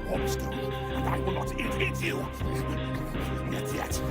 warp stone, and I will not hit you. Not yet.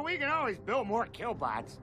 Well, we can always build more killbots.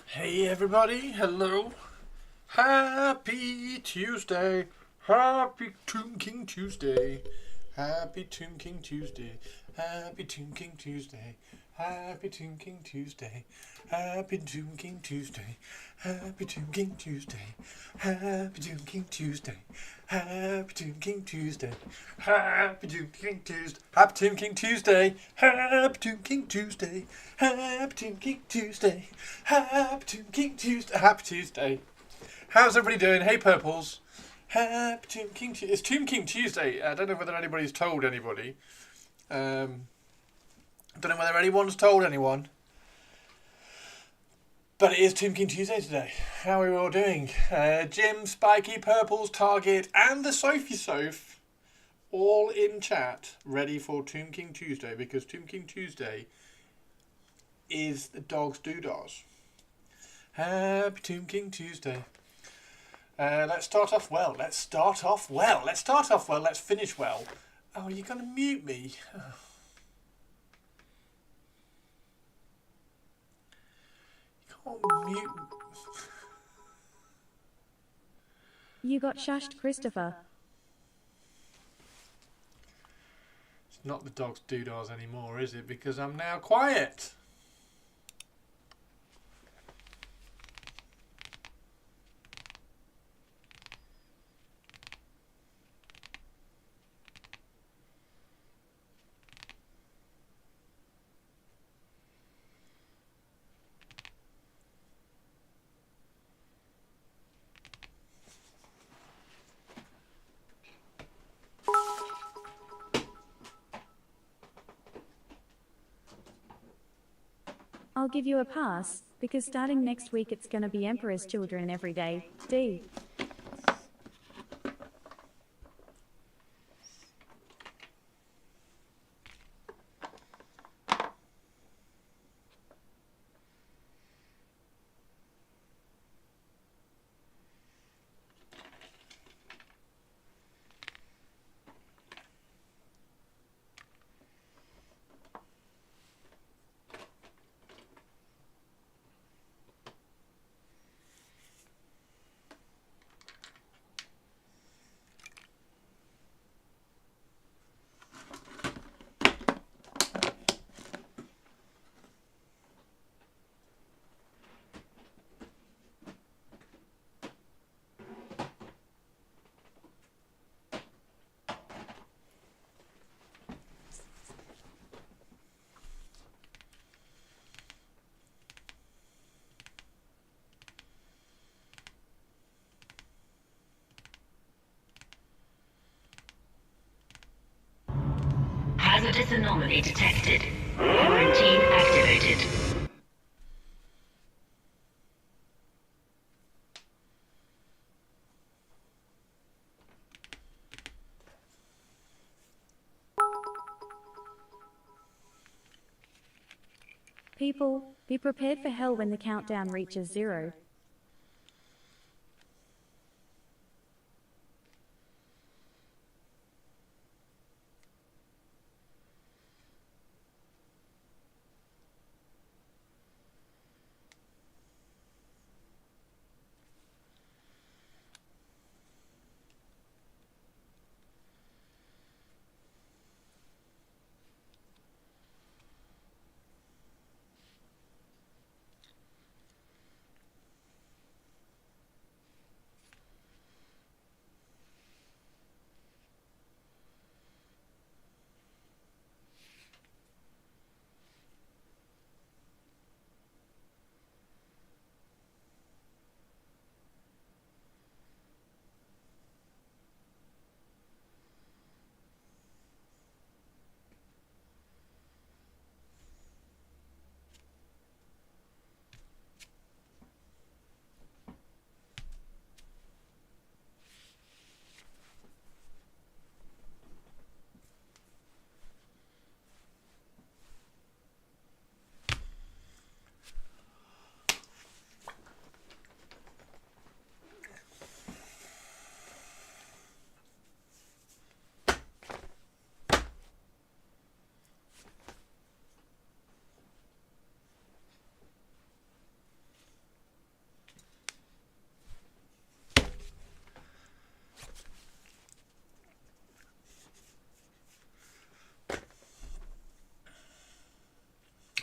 Hey everybody, hello. Happy Tuesday. Happy Tomb King Tuesday. Happy Tomb King Tuesday. Happy Tomb King Tuesday. Happy Tomb King Tuesday. Happy Tomb King Tuesday. Happy Tomb King Tuesday. Happy Tomb King Tuesday. Happy Tomb King Tuesday. Happy Tomb King Tuesday. Happy Tomb King Tuesday. Happy Tomb King Tuesday. Happy Tomb King Tuesday. Happy Tomb King Tuesday. Happy Tuesday. How's everybody doing? Hey Purples. Happy Tomb King Tuesday. It's Tomb King Tuesday. I don't know whether anybody's told anybody. Don't know whether anyone's told anyone. But it is Tomb King Tuesday today. How are we all doing? Jim, Spiky, Purples, Target, and the Sophie Soph all in chat, ready for Tomb King Tuesday, because Tomb King Tuesday is the dog's doodahs. Happy Tomb King Tuesday. Let's start off well. Let's finish well. Oh, you're going to mute me? Oh. You can't mute. You got shushed, Christopher. It's not the dog's doodahs anymore, is it? Because I'm now quiet. I'll give you a pass, because starting next week it's gonna be Emperor's Children every day. D. Status anomaly detected. Quarantine activated. People, be prepared for hell when the countdown reaches 0.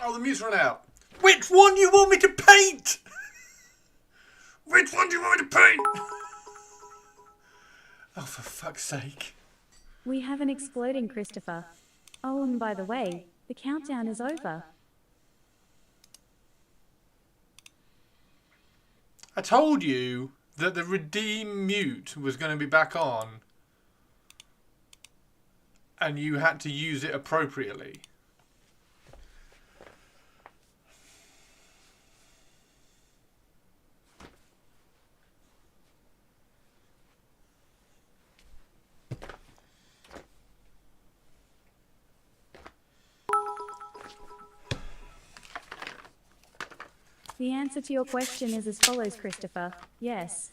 Oh, the mute's run out. Which one do you want me to paint? Which one do you want me to paint? Oh, for fuck's sake. We have an exploding Christopher. Oh, and by the way, the countdown is over. I told you that the redeem mute was going to be back on. And you had to use it appropriately. The answer to your question is as follows, Christopher. Yes.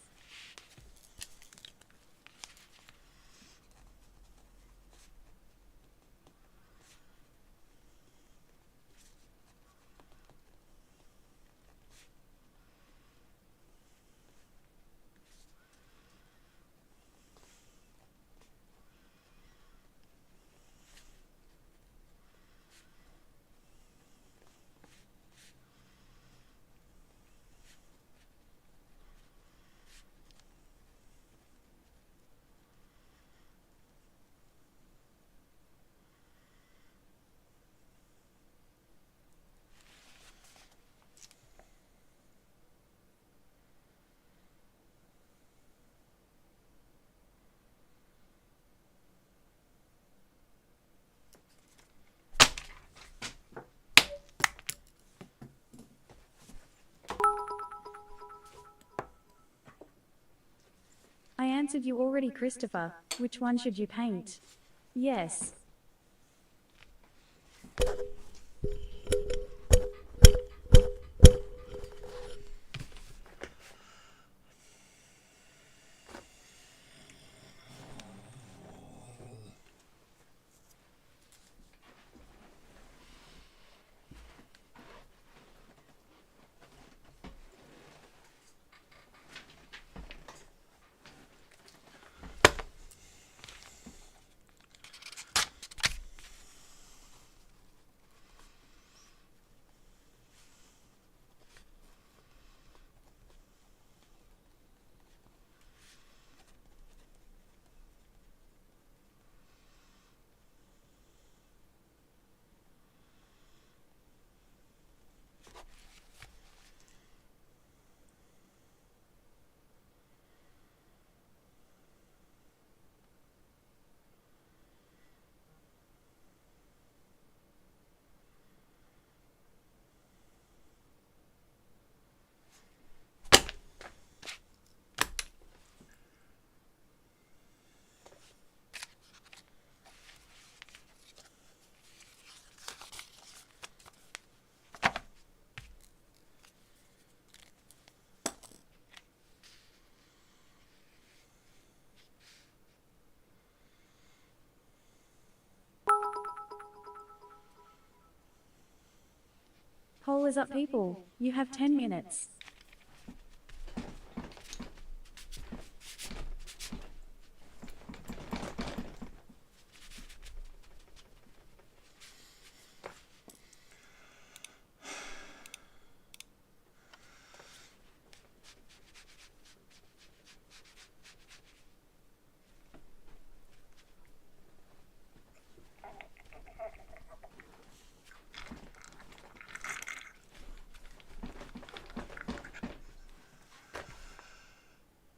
I answered you already, Christopher. Which one should you paint? Yes. followers up, people. You have 10 minutes.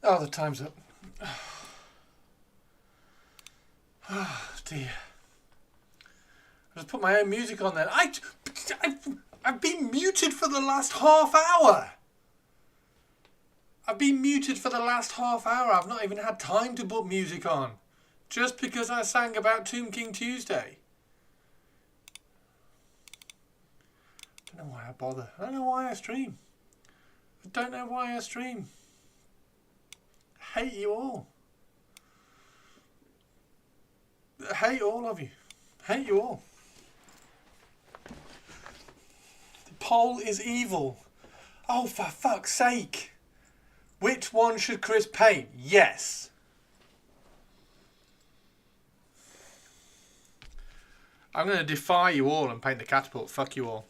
Oh, the time's up. Oh, dear. I just put my own music on there. I've been muted for the last half hour. I've been muted for the last half hour. I've not even had time to put music on. Just because I sang about Tomb King Tuesday. I don't know why I bother. I don't know why I stream. I don't know why I stream. I hate you all. I hate all of you. I hate you all. The poll is evil. Oh, for fuck's sake. Which one should Chris paint? Yes. I'm going to defy you all and paint the catapult. Fuck you all.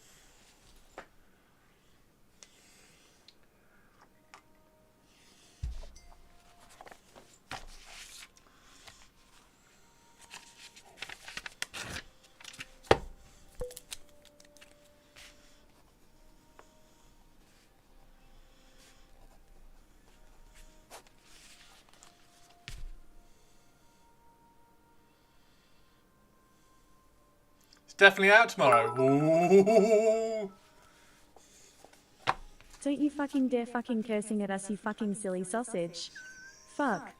Definitely out tomorrow. Ooh. Don't you fucking dare fucking cursing at us, you fucking silly sausage. Fuck.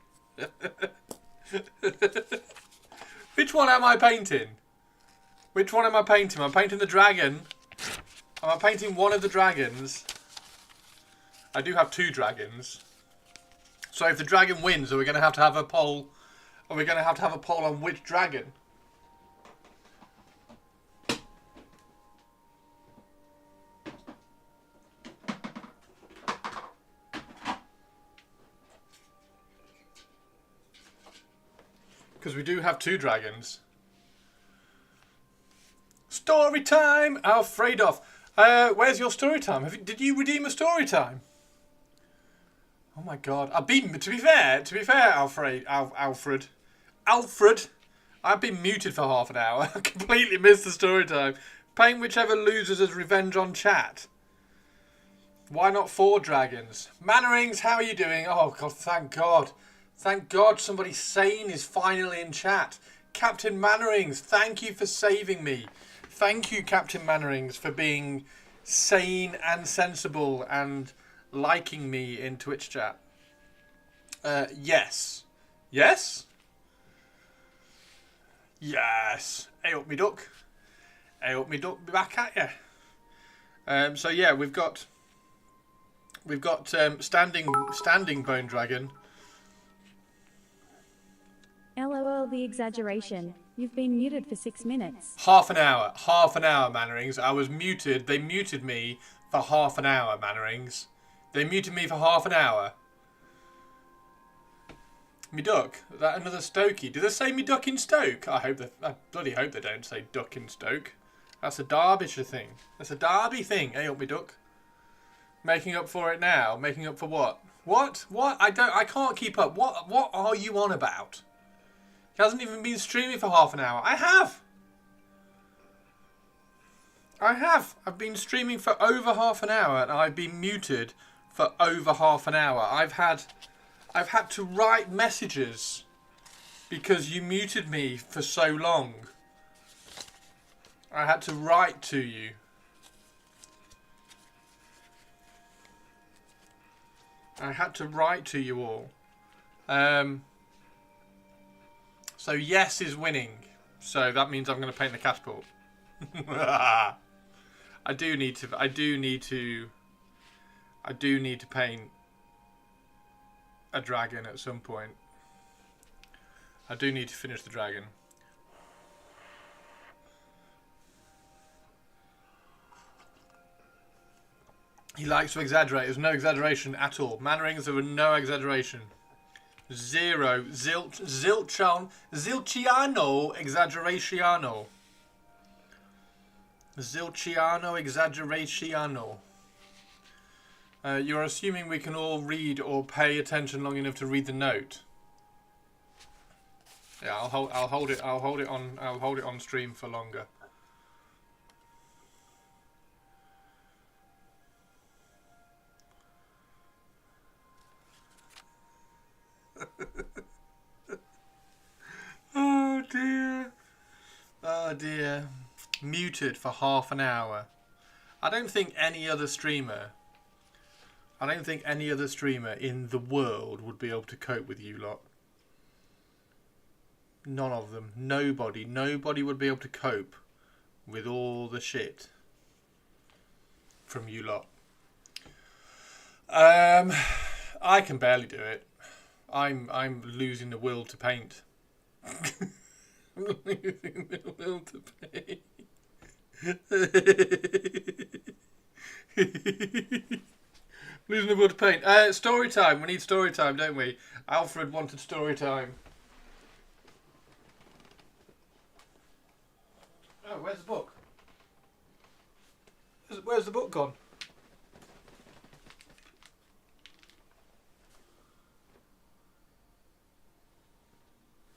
Which one am I painting? Which one am I painting? Am I painting the dragon? Am I painting one of the dragons? I do have two dragons. So if the dragon wins, are we going to have a poll? Are we going to have a poll on which dragon? Because we do have two dragons. Story time, Alfredo. Where's your story time? Did you redeem a story time? Oh my god! I've been. To be fair, Alfred. I've been muted for half an hour. I completely missed the story time. Paying whichever loses as revenge on chat. Why not 4 dragons? Mannerings, how are you doing? Oh god, thank God. Thank God somebody sane is finally in chat. Captain Mannerings, thank you for saving me. Thank you, Captain Mannerings, for being sane and sensible and liking me in Twitch chat. Yes. Yes? Yes. Hey up me duck. Hey up me duck, be back at you. So yeah, we've got standing bone dragon. LOL the exaggeration. You've been muted for 6 minutes. Half an hour, Mannerings. I was muted. They muted me for half an hour, Mannerings. They muted me for half an hour. Me duck. Is that another Stokey? Do they say me duck in Stoke? I bloody hope they don't say duck in Stoke. That's a Derbyshire thing. That's a Derby thing. Hey up me duck. Making up for it now. Making up for what? What? I can't keep up. What are you on about? He hasn't even been streaming for half an hour. I have. I've been streaming for over half an hour and I've been muted for over half an hour. I've had to write messages because you muted me for so long. I had to write to you. I had to write to you all. So yes is winning. So that means I'm going to paint the catapult. I do need to paint a dragon at some point. I do need to finish the dragon. He likes to exaggerate. There's no exaggeration at all. Mannerings, there were no exaggeration. Zero. Zilciano exaggeraciano. Zilciano exaggeraciano. You're assuming we can all read or pay attention long enough to read the note. Yeah, I'll hold it on stream for longer. Oh dear. Oh dear. Muted for half an hour. I don't think any other streamer in the world would be able to cope with you lot. None of them. Nobody would be able to cope with all the shit from you lot. I can barely do it. I'm losing the will to paint. I'm losing the will to paint. Losing the will to paint. Story time. We need story time, don't we? Alfred wanted story time. Oh, where's the book? Where's the book gone?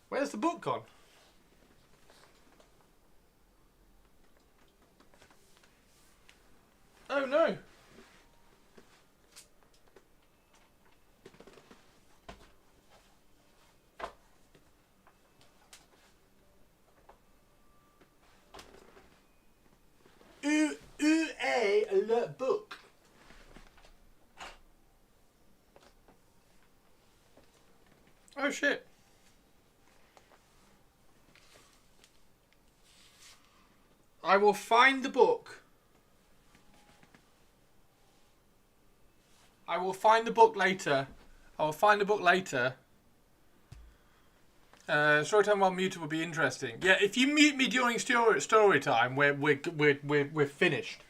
Where's the book gone? Oh no! Le book. Oh shit. I will find the book. I will find the book later. Storytime while muted would be interesting. Yeah, if you mute me during story time, we're finished.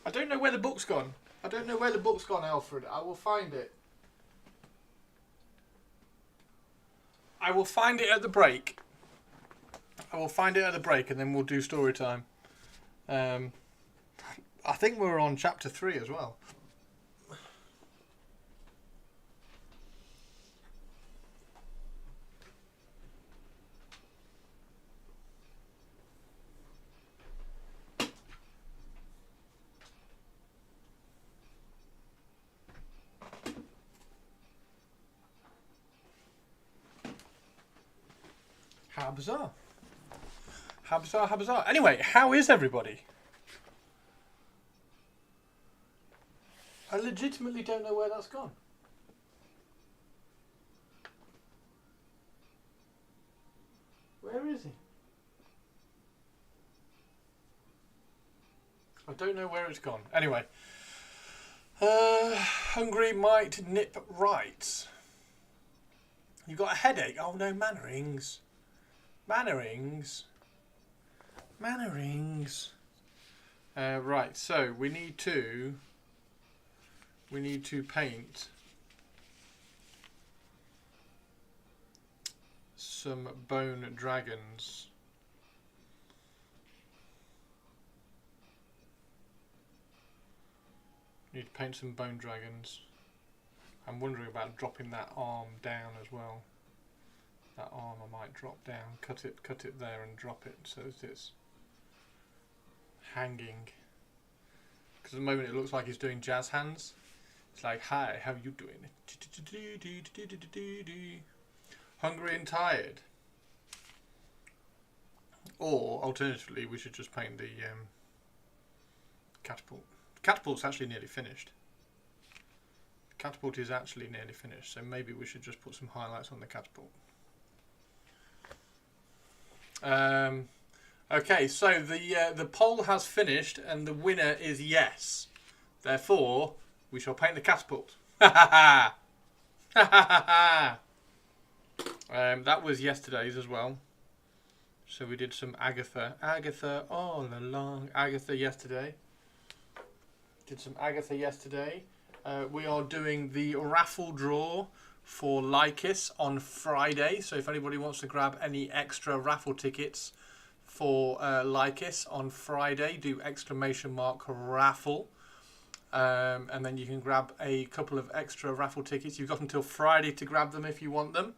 I don't know where the book's gone. Alfred. I will find it. I will find it at the break. And then we'll do story time. I think we're on chapter 3 as well. How bizarre. Anyway, how is everybody? I legitimately don't know where that's gone. Where is he? I don't know where it's gone. Anyway. Hungry might nip right. You got a headache? Oh no, Mannerings. Right, so we need to paint some bone dragons. Need to paint some bone dragons. I'm wondering about dropping that arm down as well. That arm I might drop down, cut it there and drop it so that it's hanging. Because at the moment it looks like he's doing jazz hands. It's like, hi, how you doing? Hungry and tired. Or, alternatively, we should just paint the catapult. Catapult's actually nearly finished. Catapult is actually nearly finished, so maybe we should just put some highlights on the catapult. Okay, so the poll has finished and the winner is yes. Therefore, we shall paint the catapult. Ha ha ha! Ha ha ha ha! That was yesterday's as well. So we did some Agatha. Agatha all along. Agatha yesterday. Did some Agatha yesterday. We are doing the raffle draw for Lhykhis on Friday. So if anybody wants to grab any extra raffle tickets for Lhykhis on Friday, do !raffle. And then you can grab a couple of extra raffle tickets. You've got until Friday to grab them if you want them.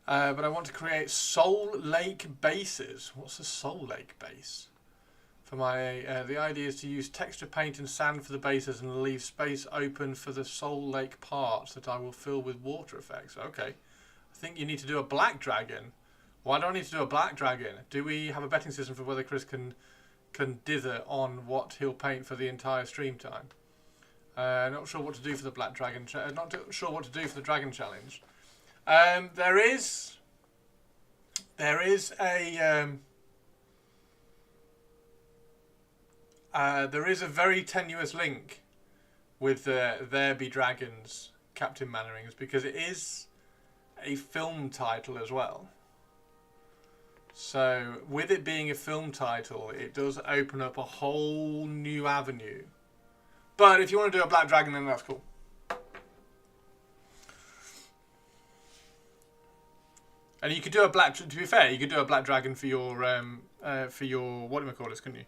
But I want to create Soul Lake bases. What's a Soul Lake base? For my, the idea is to use texture paint and sand for the bases and leave space open for the Soul Lake parts that I will fill with water effects. Okay. I think you need to do a black dragon. Why do I need to do a black dragon? Do we have a betting system for whether Chris can dither on what he'll paint for the entire stream time? Not sure what to do for the black dragon. Not sure what to do for the dragon challenge. There is a very tenuous link with There Be Dragons, Captain Mannerings, because it is a film title as well. So with it being a film title, it does open up a whole new avenue. But if you want to do a black dragon, then that's cool. And you could do a black. To be fair, you could do a black dragon for your whatchamacallit, couldn't you?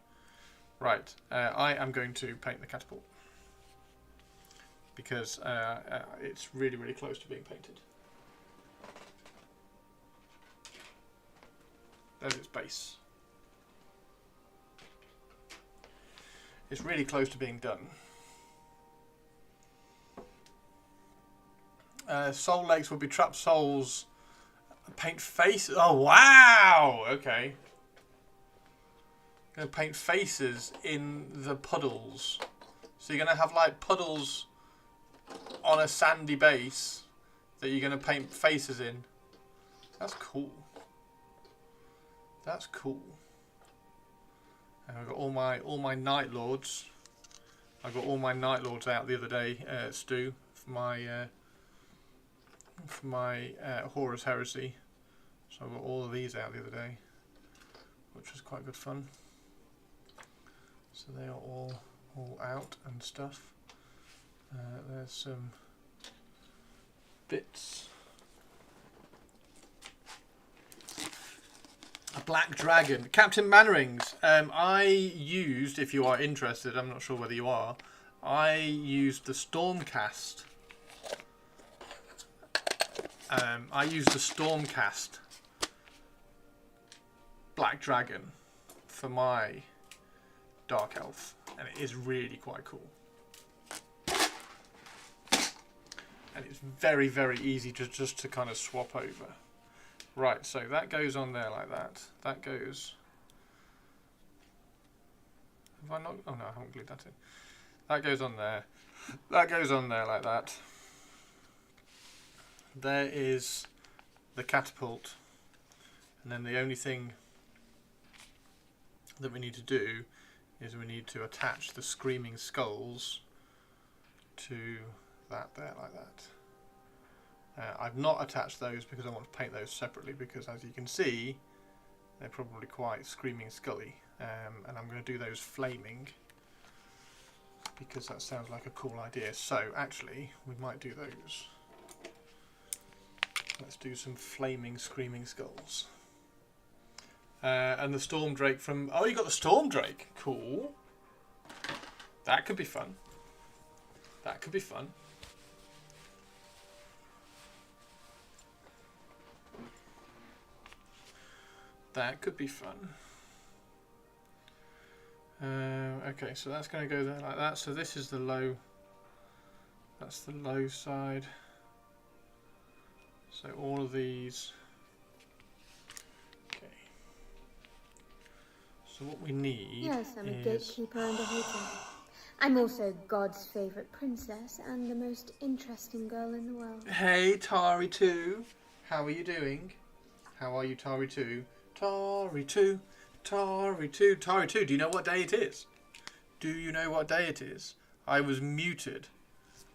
Right. I am going to paint the catapult because it's really, really close to being painted. There's its base. It's really close to being done. Soul Lakes will be trapped souls. Paint faces. Oh, wow! Okay. Going to paint faces in the puddles. So you're going to have like puddles on a sandy base that you're going to paint faces in. That's cool. That's cool. And I've got all my Night Lords. I got all my Night Lords out the other day, Stu, for my Horus Heresy. So I got all of these out the other day, which was quite good fun. So they are all out and stuff. There's some bits. A black dragon. Captain Mannerings. I used, if you are interested, I'm not sure whether you are, I used the Stormcast. I used the Stormcast black dragon for my Dark Elf, and it is really quite cool. And it's very, very easy just to kind of swap over. Right, so that goes on there like that. That goes... Have I not... Oh no, I haven't glued that in. That goes on there. That goes on there like that. There is the catapult. And then the only thing that we need to do is we need to attach the screaming skulls to that there like that. I've not attached those because I want to paint those separately, because as you can see they're probably quite screaming scully, and I'm going to do those flaming because that sounds like a cool idea. So actually we might do those. Let's do some flaming screaming skulls. And the Storm Drake from... Oh, you got the Storm Drake. Cool. That could be fun. That could be fun. That could be fun. Okay, so that's going to go there like that. So this is the low. That's the low side. So all of these. Okay. So what we need. Yes, I'm a gatekeeper and a hater. I'm also God's favourite princess and the most interesting girl in the world. Hey, Tari2. How are you doing? How are you, Tari2? Tari2, Tari2, Tari2. Do you know what day it is? Do you know what day it is? I was muted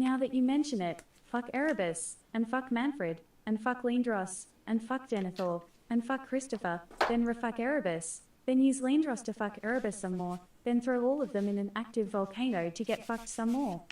Now that you mention it, fuck Erebus, and fuck Manfred, and fuck Lindros, and fuck Denethor, and fuck Christopher, then refuck Erebus, then use Lindros to fuck Erebus some more, then throw all of them in an active volcano to get fucked some more.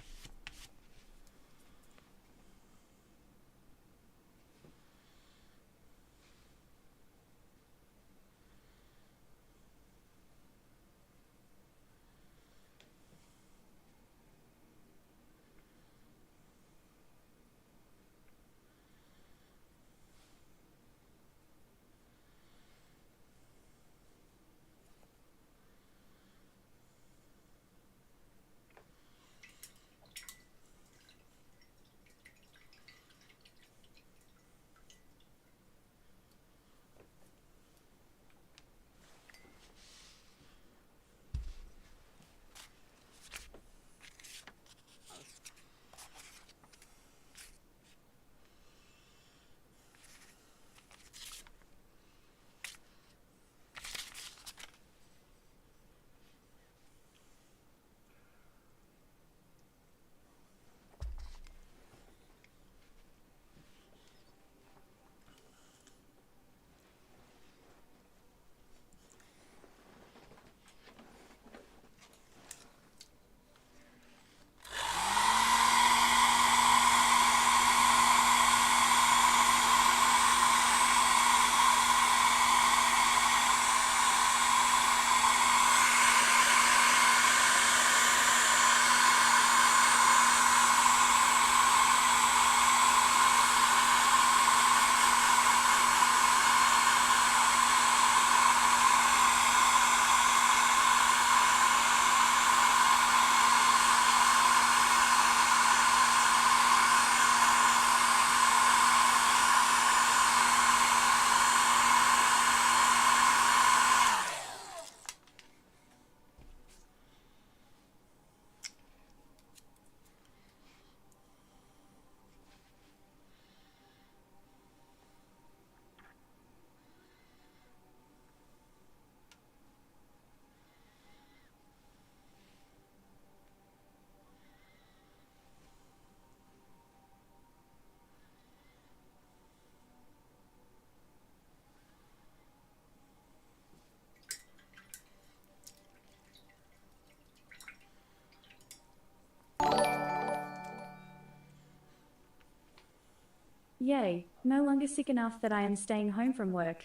Yay, no longer sick enough that I am staying home from work.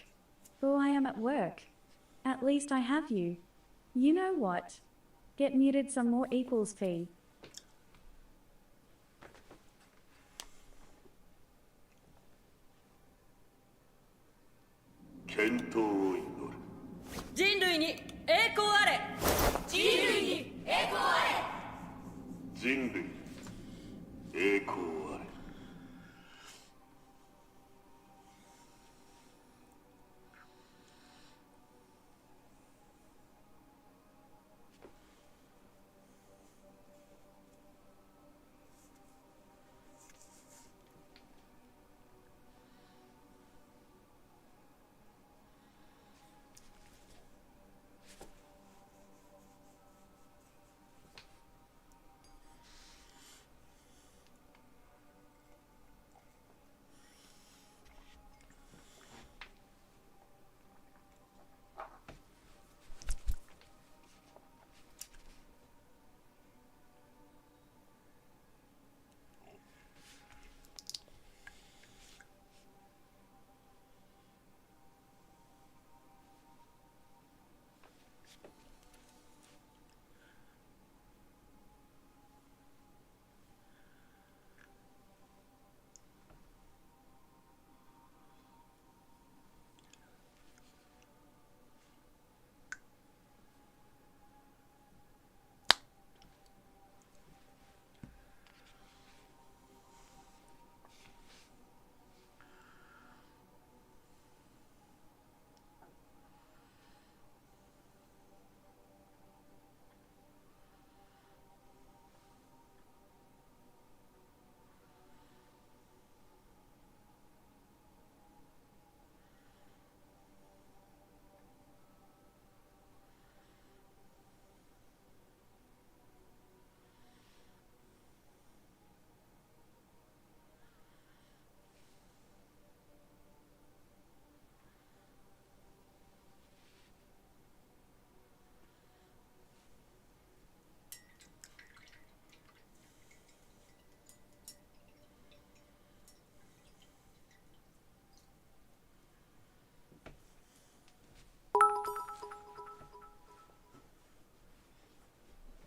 Though I am at work. At least I have you. You know what? Get muted some more equals P.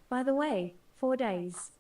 By the way, 4 days.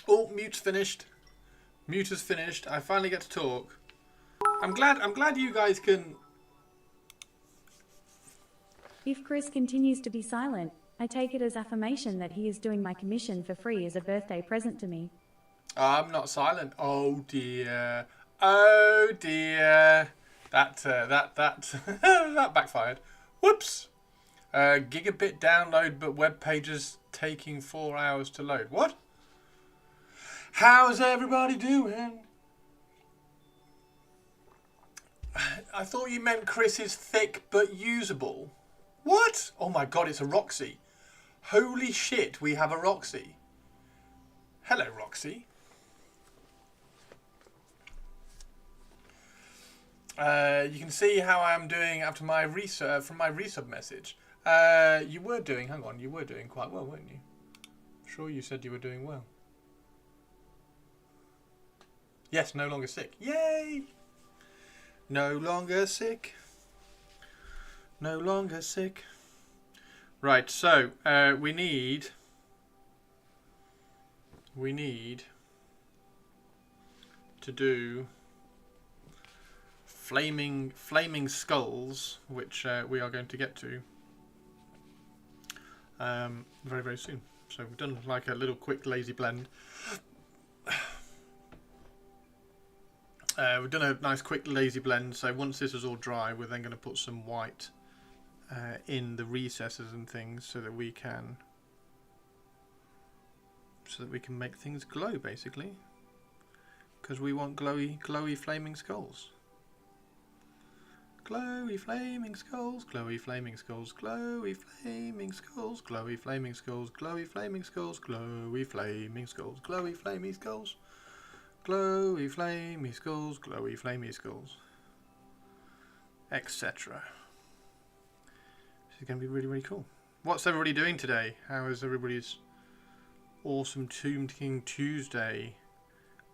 Oh, mute's finished. Mute is finished. I finally get to talk. I'm glad you guys can. If Chris continues to be silent, I take it as affirmation that he is doing my commission for free as a birthday present to me. I'm not silent. Oh dear. Oh dear. That that backfired. Whoops. Gigabit download, but web pages taking 4 hours to load. What? How's everybody doing? I thought you meant Chris is thick but usable. What? Oh my god, it's a Roxy. Holy shit, we have a Roxy. Hello, Roxy. You can see how I'm doing after my from my resub message. You were doing, hang on, you were doing quite well, weren't you? Sure, you said you were doing well. Yes, no longer sick. Yay! No longer sick. No longer sick. Right, so we need to do flaming skulls, which we are going to get to very, very soon. So we've done like a little quick lazy blend. We've done a nice quick lazy blend, so once this is all dry, we're then going to put some white in the recesses and things so that we can so that we can make things glow, basically. Because we want glowy flaming skulls. Glowy flaming skulls, glowy flaming skulls, glowy flaming skulls, glowy flaming skulls, glowy flaming skulls, glowy flaming skulls, glowy flaming skulls, glowy flaming skulls, glowy flaming skulls, etc. This is going to be really, really cool. What's everybody doing today? How is everybody's awesome Tomb King Tuesday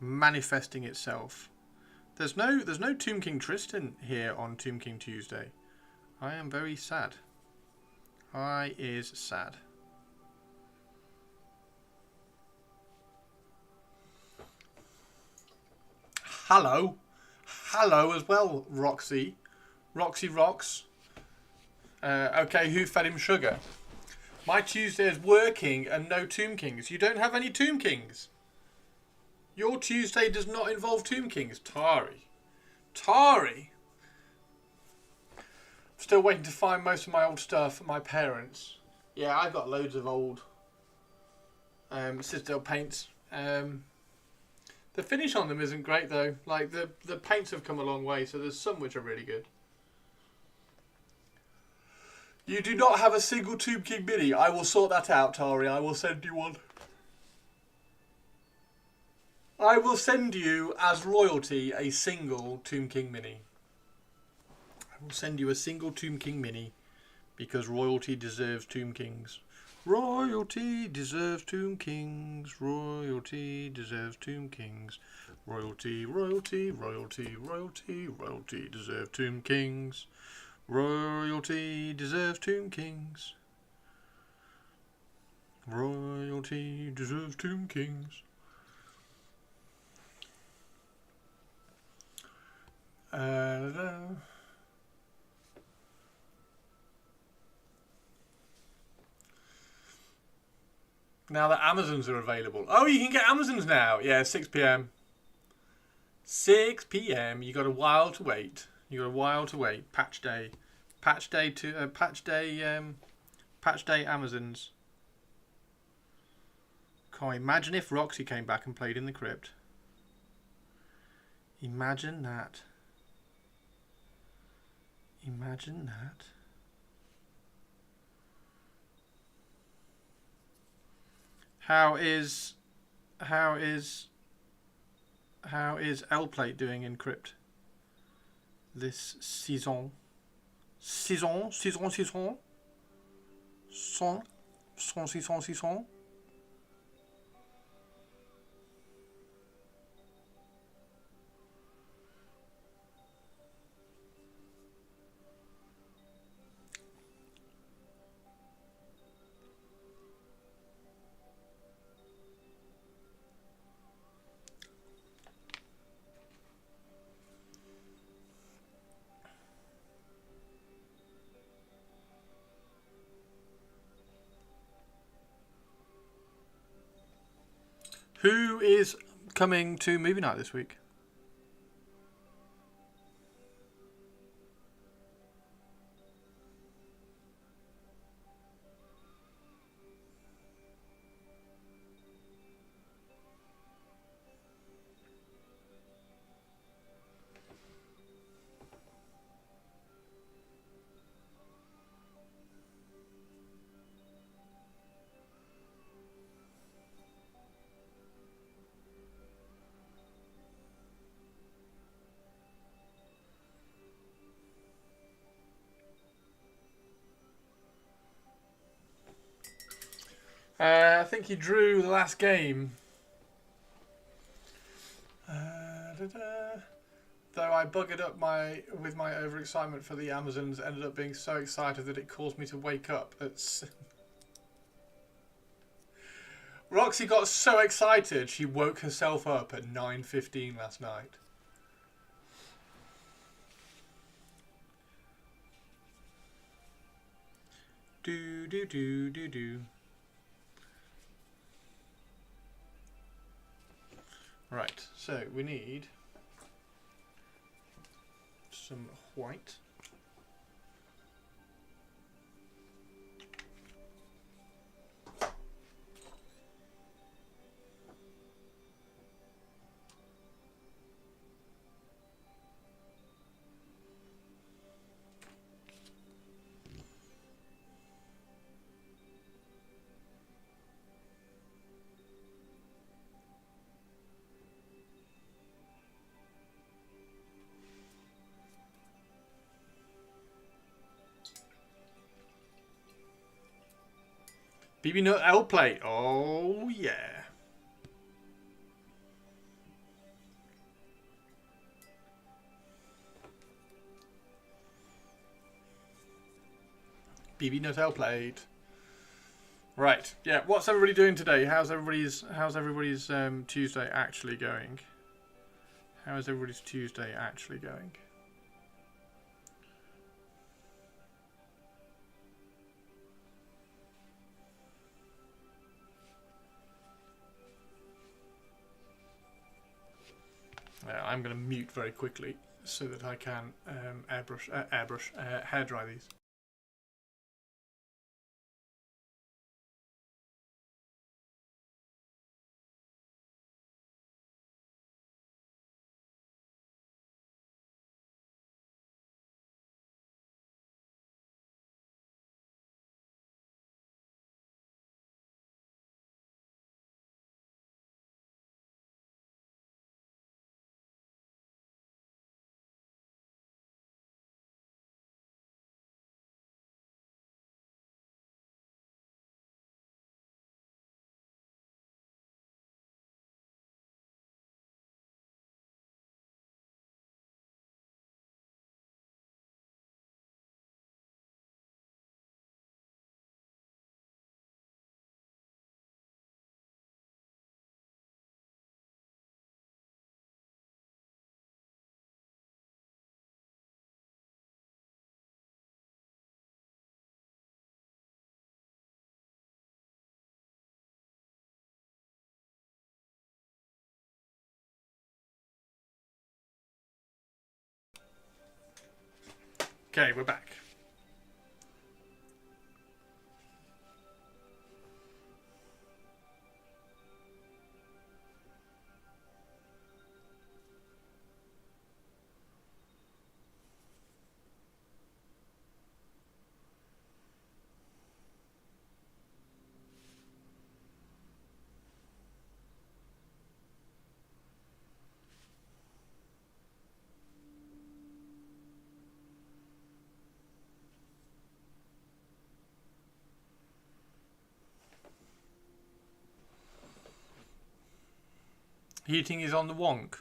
manifesting itself? There's no Tomb King Tristan here on Tomb King Tuesday. I am very sad. I is sad. Hello. Hello as well, Roxy. Roxy rocks. Okay, who fed him sugar? My Tuesday is working and no Tomb Kings. You don't have any Tomb Kings. Your Tuesday does not involve Tomb Kings. Tari. Tari! I'm still waiting to find most of my old stuff at my parents'. Yeah, I've got loads of old Citadel paints. The finish on them isn't great though. Like the paints have come a long way, so there's some which are really good. You do not have a single Tomb King mini. I will sort that out, Tari. I will send you one. I will send you, as royalty, a single Tomb King mini. I will send you a single Tomb King mini, because royalty deserves Tomb Kings. Royalty deserves Tomb Kings. Royalty deserves Tomb Kings. Royalty, royalty, royalty, royalty, royalty deserves Tomb Kings. Royalty deserves Tomb Kings. Royalty deserves Tomb Kings. Now that Amazons are available. Oh, you can get Amazons now. Yeah, 6 p.m. 6 p.m. You got a while to wait. You got a while to wait. Patch day. Patch day to patch day Amazons. Can't imagine if Roxy came back and played in the crypt. Imagine that. Imagine that. How is L-Plate doing in crypt this season? Season. Who is coming to movie night this week? I think he drew the last game. Though I buggered up with my overexcitement for the Amazons, ended up being so excited that it caused me to wake up. Roxy got so excited she woke herself up at 9:15 last night. Do. Right, so we need some white. BB Nut L plate. Oh yeah. BB Nut L plate. Right. Yeah. What's everybody doing today? How's everybody's Tuesday actually going? How is everybody's Tuesday actually going? I'm going to mute very quickly so that I can hair dry these. Okay, we're back. Heating is on the wonk.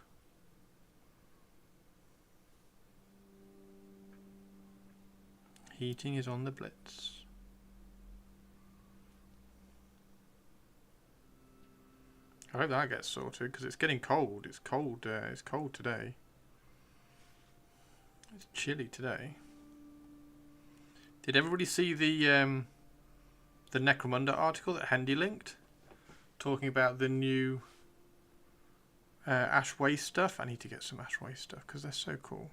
Heating is on the blitz. I hope that gets sorted because it's getting cold. It's cold. It's cold today. It's chilly today. Did everybody see the Necromunda article that Hendy linked, talking about the new Ash Waste stuff? I need to get some Ash Waste stuff because they're so cool.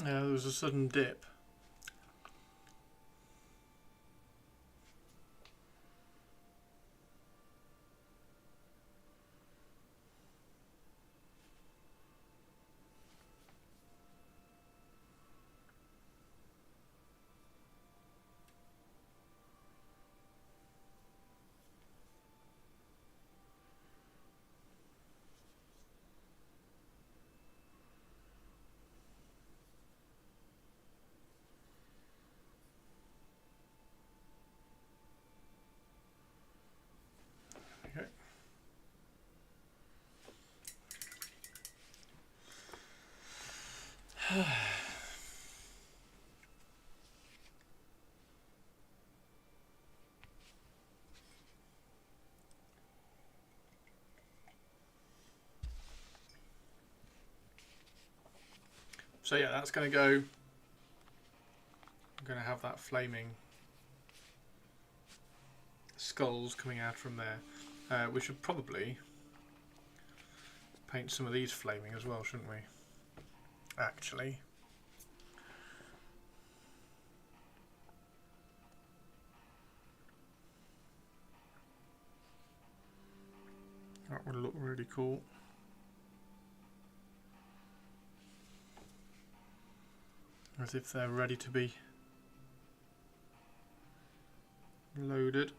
There was a sudden dip. Okay. So yeah, that's going to go. I'm going to have that flaming skulls coming out from there. We should probably paint some of these flaming as well, shouldn't we? Actually. That would look really cool. As if they're ready to be loaded.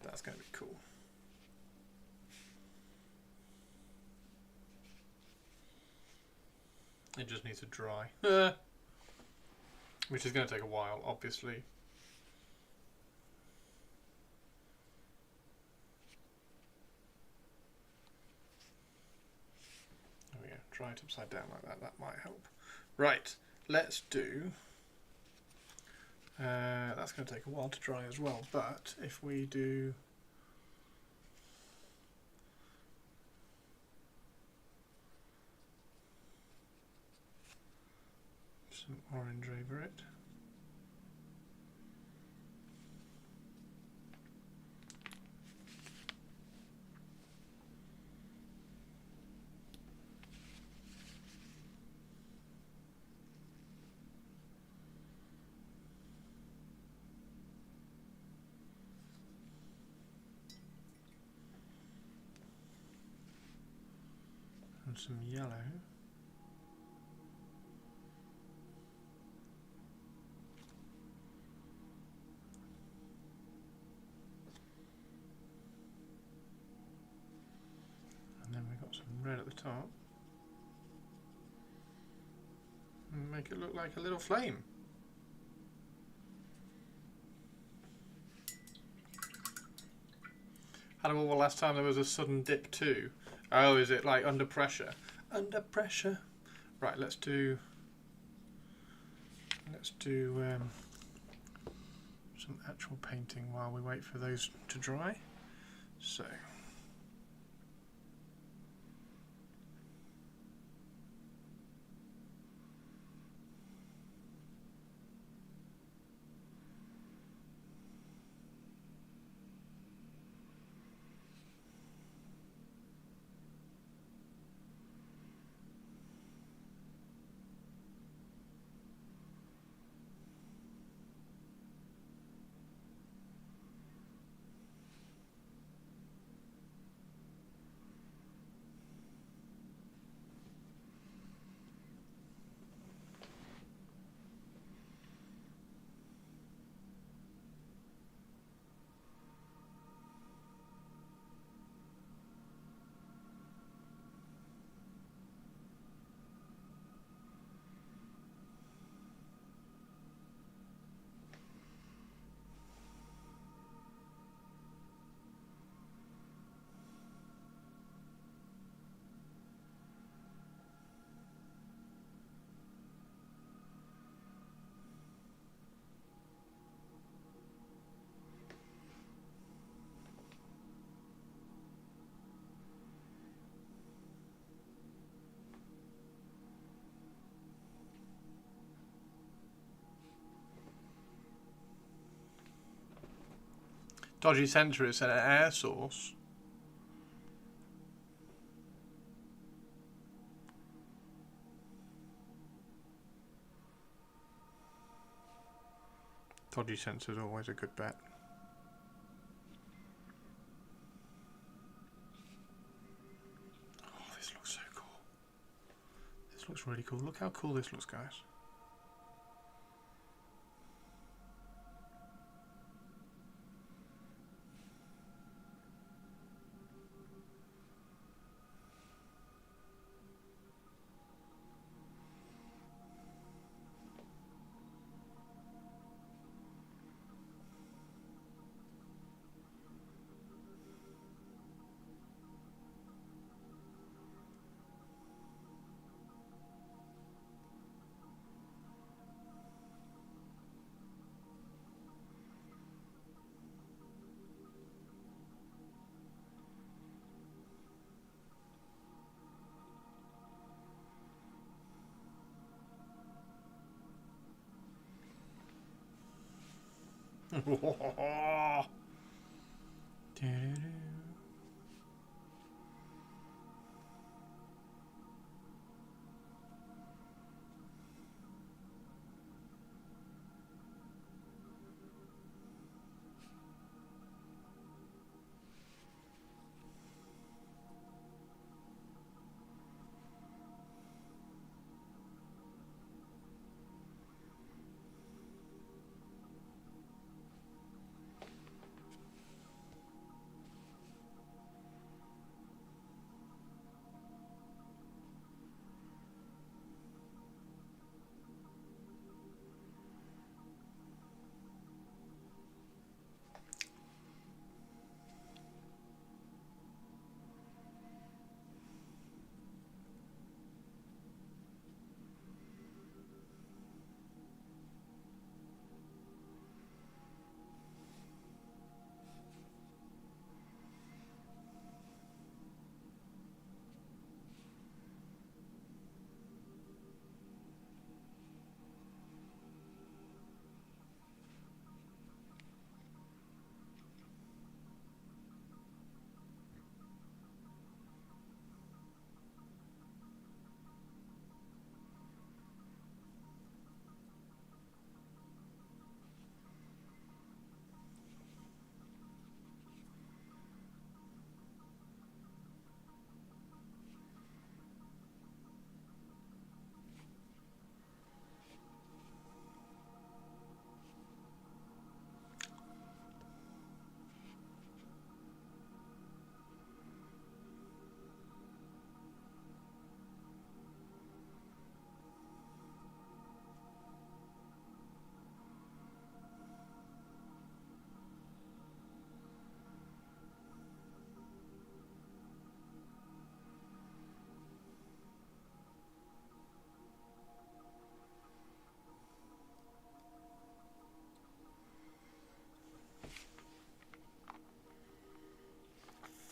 That's going to be cool. It just needs to dry. Which is going to take a while, obviously. There we go. Dry it upside down like that. That might help. Right. Let's do... that's going to take a while to dry as well, but if we do some orange over it, and some yellow. And then we've got some red at the top. And make it look like a little flame. Had a wobble last time there was a sudden dip too. Oh, is it like under pressure? Under pressure. Right, let's do some actual painting while we wait for those to dry. So Dodgy centre is an air source. Dodgy sensor is always a good bet. Oh, this looks so cool. This looks really cool. Look how cool this looks, guys.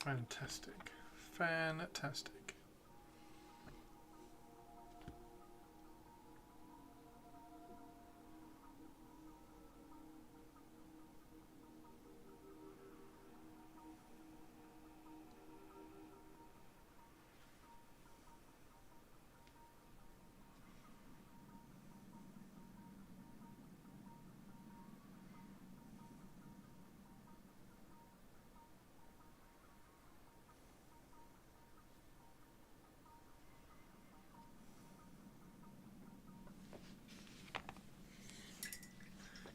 Fantastic. Fantastic.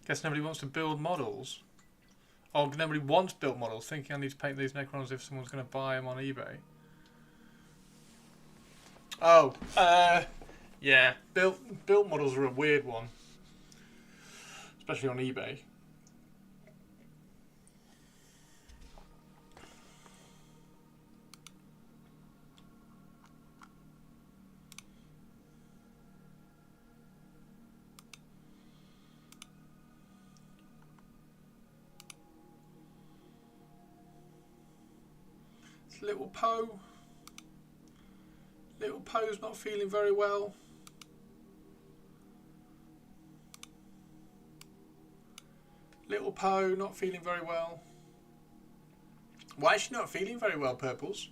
Guess nobody wants to build models. Or nobody wants built models, thinking I need to paint these Necrons if someone's going to buy them on eBay. Oh, yeah. Built models are a weird one. Especially on eBay. Little Poe. Little Poe's not feeling very well. Little Poe not feeling very well. Why is she not feeling very well, Purples?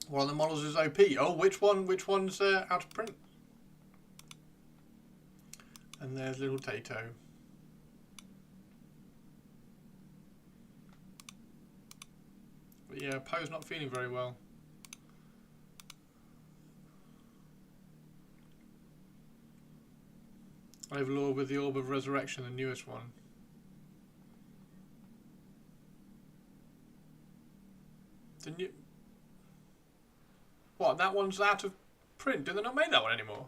One of the models is OP. Oh, which one? Which one's out of print? And there's little Tato. But yeah, Poe's not feeling very well. Overlord with the Orb of Resurrection, the newest one. The new... What, that one's out of print? Do they not make that one anymore?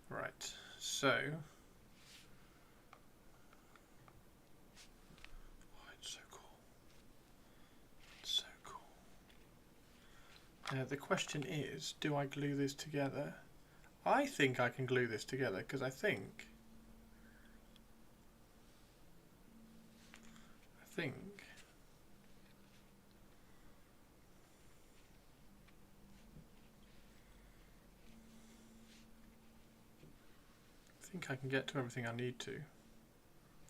Right, so... The question is, do I glue this together? I think I can glue this together because I think I can get to everything I need to.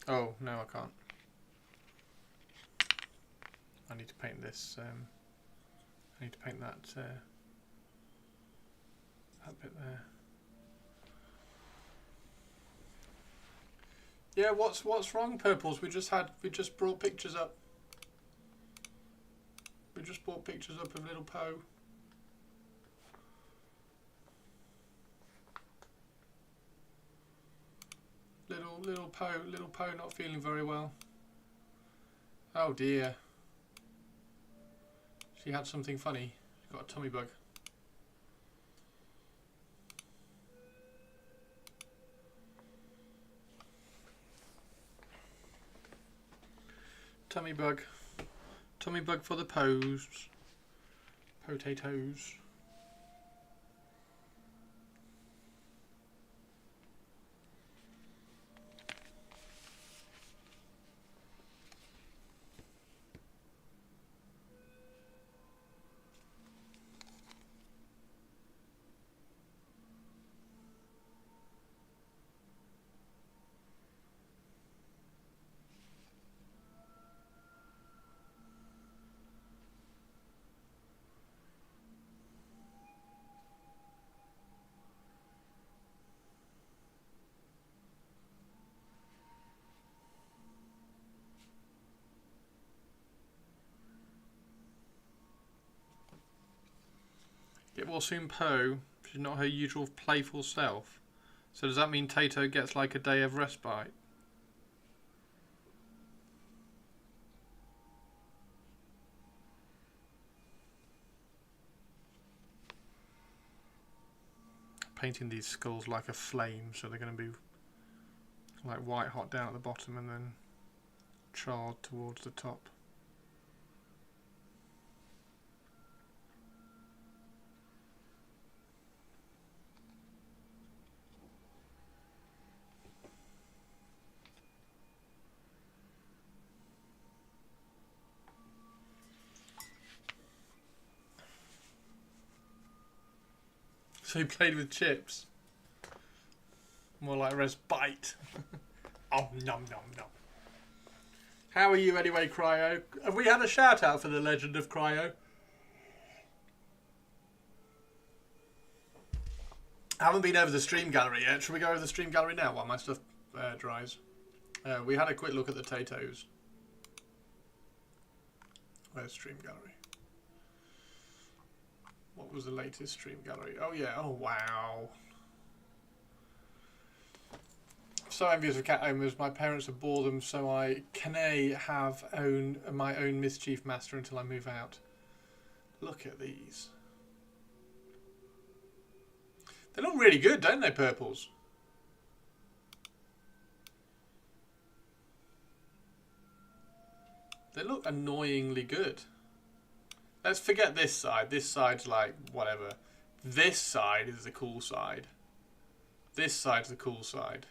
Oh, no, I can't. I need to paint this. I need to paint that bit there. Yeah, what's wrong, Purples? We just brought pictures up. We just brought pictures up of little Poe. Little Poe not feeling very well. Oh dear. She had something funny. She got a tummy bug. Tummy bug. Tummy bug for the Poes. Potatoes. Get well soon, Poe. She's not her usual playful self. So does that mean Tato gets like a day of respite? Painting these skulls like a flame, so they're going to be like white hot down at the bottom and then charred towards the top. So he played with chips. More like respite. Oh, nom nom nom. How are you anyway, Cryo? Have we had a shout out for the Legend of Cryo? I haven't been over the stream gallery yet. Should we go over the stream gallery now while my stuff dries? We had a quick look at the Tatos. Where's stream gallery? What was the latest stream gallery? Oh yeah, oh wow. So envious of cat owners. My parents abhor them, so I can have my own mischief master until I move out. Look at these. They look really good, don't they, Purples? They look annoyingly good. Let's forget this side. This side's like, whatever. This side is the cool side. This side's the cool side.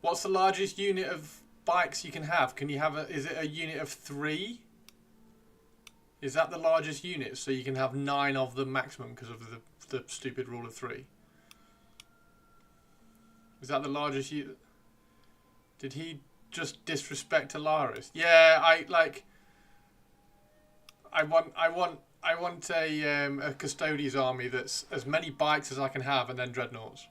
What's the largest unit of bikes you can have? Can you have a? Is it a unit of 3? Is that the largest unit? So you can have 9 of them maximum because of the stupid rule of 3. Is that the largest unit? Did he just disrespect Alaris? Yeah, I want a Custodes army that's as many bikes as I can have, and then dreadnoughts.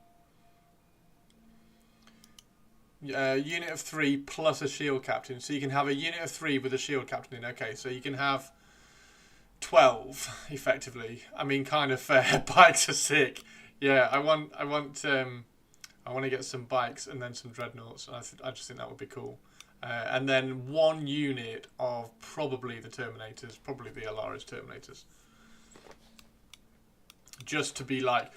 Unit of 3 plus a shield captain, so you can have a unit of 3 with a shield captain in. Okay, so you can have 12 effectively. I mean, kind of fair. Bikes are sick. Yeah, I want to get some bikes and then some dreadnoughts. I just think that would be cool. And then 1 unit of probably the Terminators, probably the Alaris Terminators. Just to be like,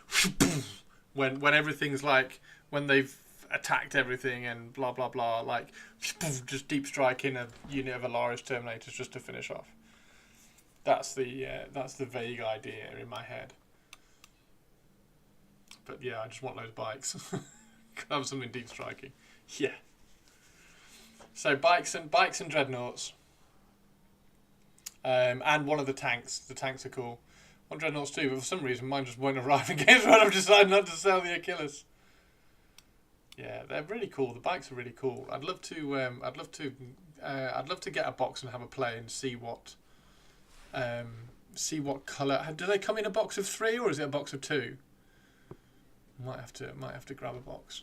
when everything's like, when they've attacked everything and blah blah blah, like just deep striking a unit of Alaris Terminators just to finish off. That's the vague idea in my head. But yeah, I just want those bikes. Could have something deep striking. Yeah. So bikes and dreadnoughts. And one of the tanks. The tanks are cool. One dreadnoughts too, but for some reason mine just won't arrive in games when I've decided not to sell the Achilles. Yeah, they're really cool. The bikes are really cool. I'd love to get a box and have a play and see what colour. Do they come in a box of 3 or is it a box of 2? Might have to grab a box.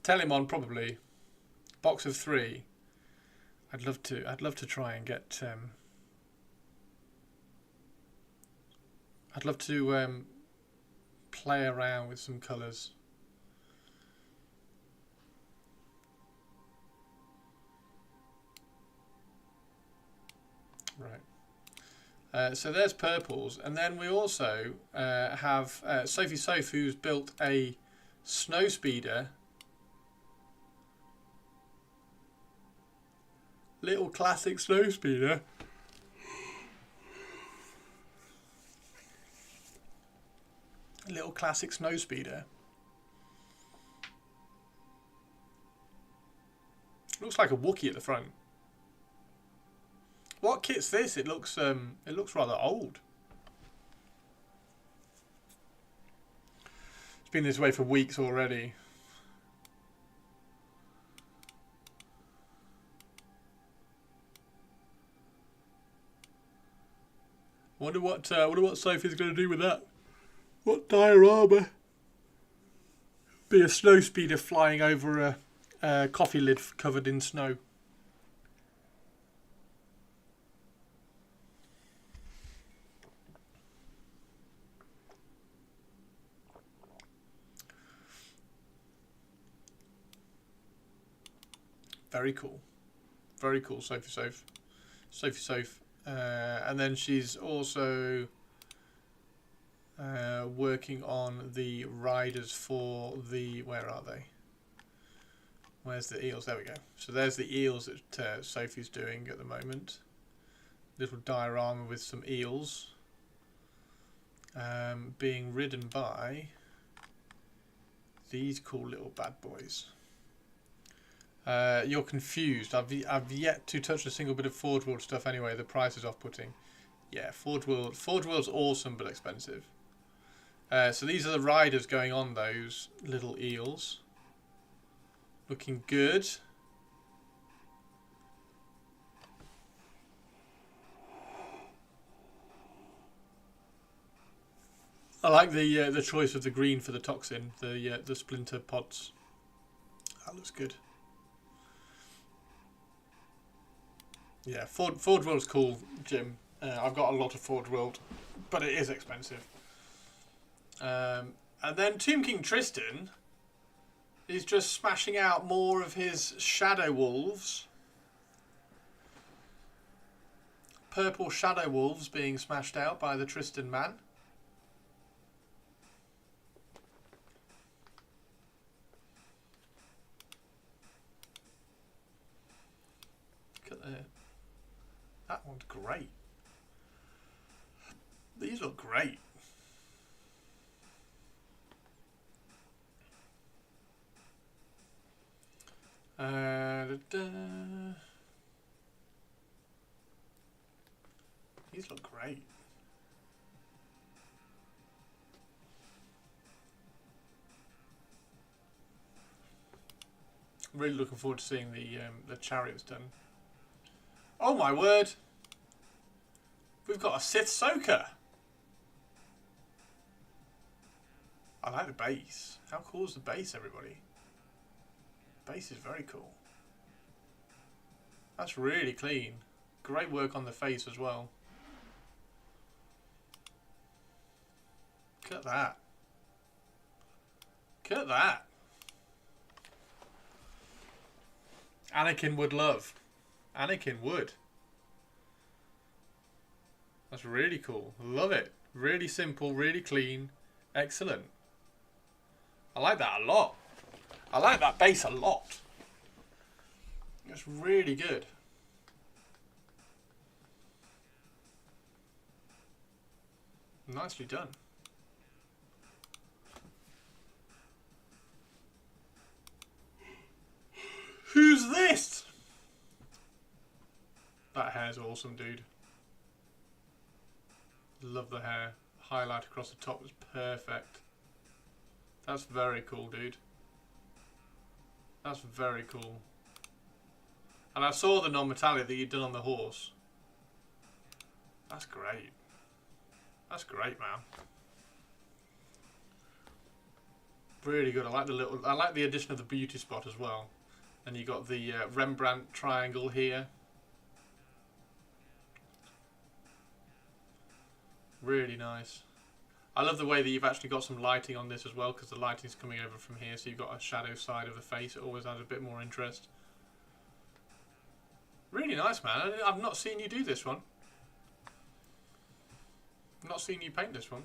Telemon probably. Box of 3. I'd love to try and get. I'd love to play around with some colours. Right. So there's purples, and then we also have Sophie Soph, who's built a snow speeder, little classic snow speeder. Little classic snow speeder. Looks like a Wookiee at the front. What kit's this? It looks rather old. It's been this way for weeks already. Wonder what Sophie's going to do with that. What diorama? Be a snow speeder flying over a coffee lid covered in snow. Very cool. Very cool, Sophie Soph. Sophie Soph. And then she's also working on the riders for the... Where are they? Where's the eels? There we go. So there's the eels that Sophie's doing at the moment. Little diorama with some eels. Being ridden by these cool little bad boys. You're confused. I've yet to touch a single bit of Forge World stuff anyway. The price is off-putting. Yeah, Forge World's awesome but expensive. So these are the riders going on those little eels. Looking good. I like the choice of the green for the toxin, the splinter pods. That looks good. Yeah, Forge World's cool, Jim. I've got a lot of Forge World, but it is expensive. And then Tomb King Tristan is just smashing out more of his Shadow Wolves. Purple Shadow Wolves being smashed out by the Tristan man. Look at that. That one's great. These look great. These look great. Really looking forward to seeing the chariots done. Oh my word! We've got a Sith Soaker! I like the base. How cool is the base, everybody? The base is very cool. That's really clean. Great work on the face as well. Look at that. Look at that. Anakin would love. Anakin would. That's really cool. Love it. Really simple, really clean. Excellent. I like that a lot. I like that base a lot. It's really good. Nicely done. Who's this? That hair's awesome, dude. Love the hair. Highlight across the top was perfect. That's very cool, dude. That's very cool. And I saw the non-metallic that you'd done on the horse. That's great. That's great, man. Really good. I like the addition of the beauty spot as well. And you got the Rembrandt triangle here. Really nice. I love the way that you've actually got some lighting on this as well, because the lighting's coming over from here, so you've got a shadow side of the face. It always adds a bit more interest. Really nice, man. I've not seen you do this one. I've not seen you paint this one.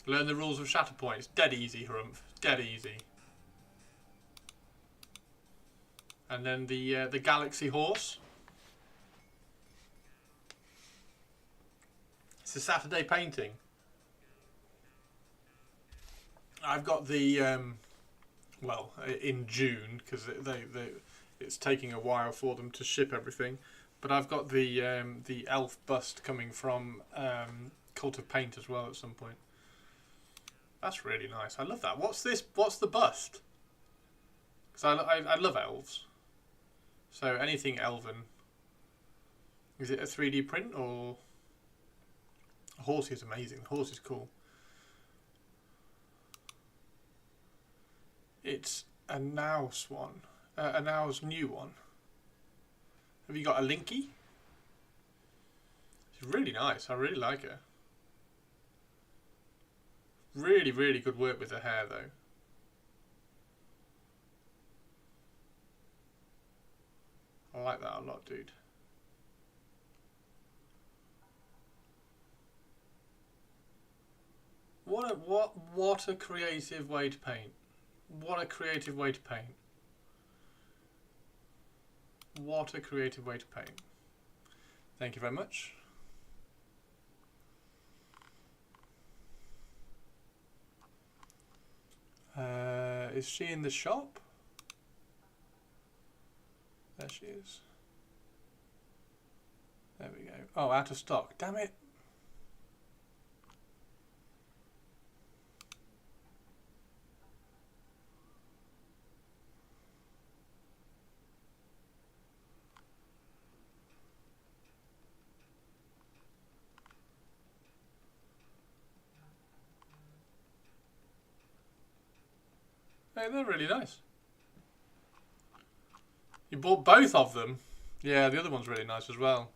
Learn the rules of Shatterpoint. It's dead easy, Harumph. Dead easy. And then the Galaxy Horse. It's a Saturday painting. I've got the well, in June, because it's taking a while for them to ship everything. But I've got the elf bust coming from Cult of Paint as well at some point. That's really nice. I love that. What's this? What's the bust? Because I love elves. So anything elven. Is it a 3D print or? The horse is amazing. The horse is cool. It's a Now's one. A Now's new one. Have you got a Lhykhis? It's really nice. I really like her. Really, really good work with the hair, though. I like that a lot, dude. What a creative way to paint. What a creative way to paint. What a creative way to paint. Thank you very much. Is she in the shop? There she is. There we go. Oh, out of stock. Damn it. Hey, they're really nice. You bought both of them? Yeah, the other one's really nice as well.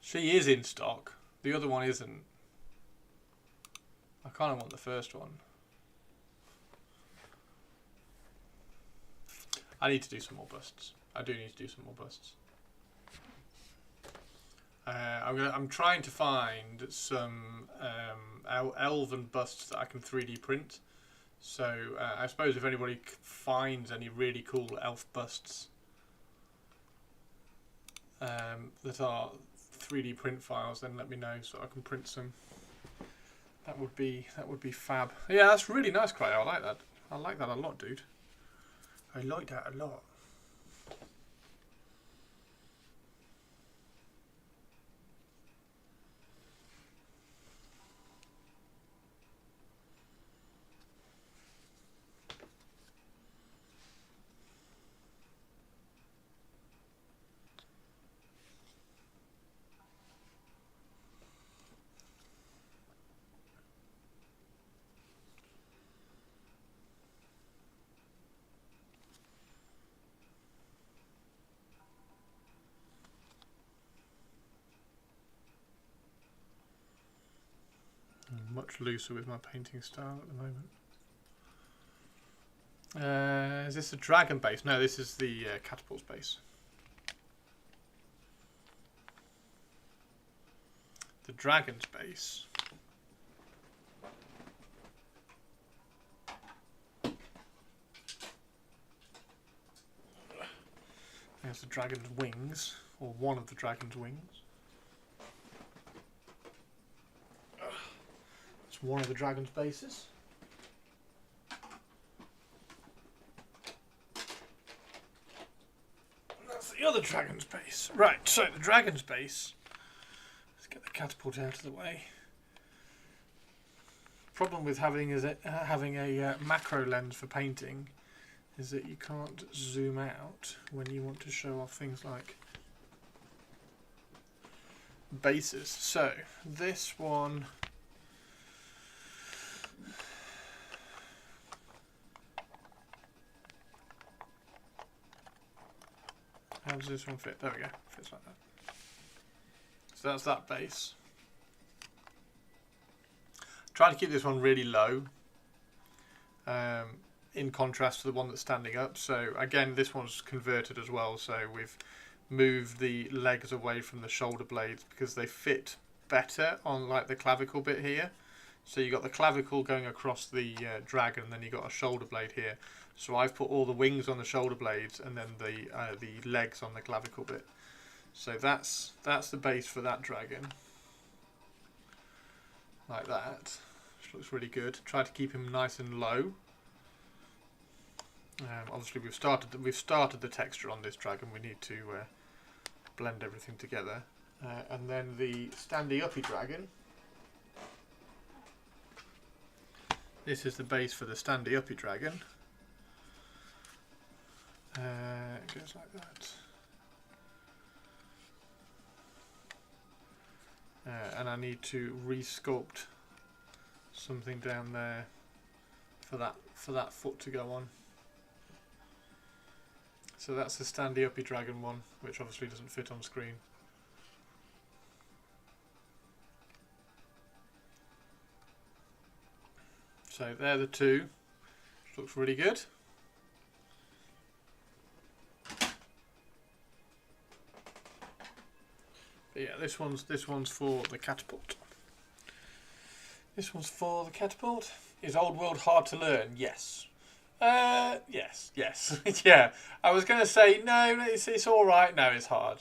She is in stock. The other one isn't. I kind of want the first one. I need to do some more busts. I do need to do some more busts. I'm trying to find some elven busts that I can 3D print. So I suppose if anybody finds any really cool elf busts that are 3D print files, then let me know so I can print some. That would be fab. Yeah, that's really nice, Cryo. I like that. I like that a lot, dude. I like that a lot. I'm much looser with my painting style at the moment. Is this a dragon base? No, this is the catapult's base. The dragon's base. There's the dragon's wings, or one of the dragon's wings. It's one of the dragon's bases. And that's the other dragon's base. Right, so the dragon's base. Let's get the catapult out of the way. Problem with having a macro lens for painting is that you can't zoom out when you want to show off things like bases. So this one, how does this one fit? There we go, fits like that. So that's that base. Try to keep this one really low, in contrast to the one that's standing up. So again, this one's converted as well, so we've moved the legs away from the shoulder blades because they fit better on like the clavicle bit here. So you got the clavicle going across the dragon, and then you got a shoulder blade here. So I've put all the wings on the shoulder blades and then the legs on the clavicle bit. So that's the base for that dragon, like that. Which looks really good. Try to keep him nice and low. Obviously we've started the texture on this dragon. We need to blend everything together. And then the standy uppy dragon. This is the base for the standy uppy dragon. It goes like that. And I need to resculpt something down there for that foot to go on. So that's the standy uppy dragon one, which obviously doesn't fit on screen. So they're the two, which looks really good. But yeah, this one's for the catapult. This one's for the catapult. Is Old World hard to learn? Yes. Yes. Yeah. I was going to say no. It's all right. No, it's hard.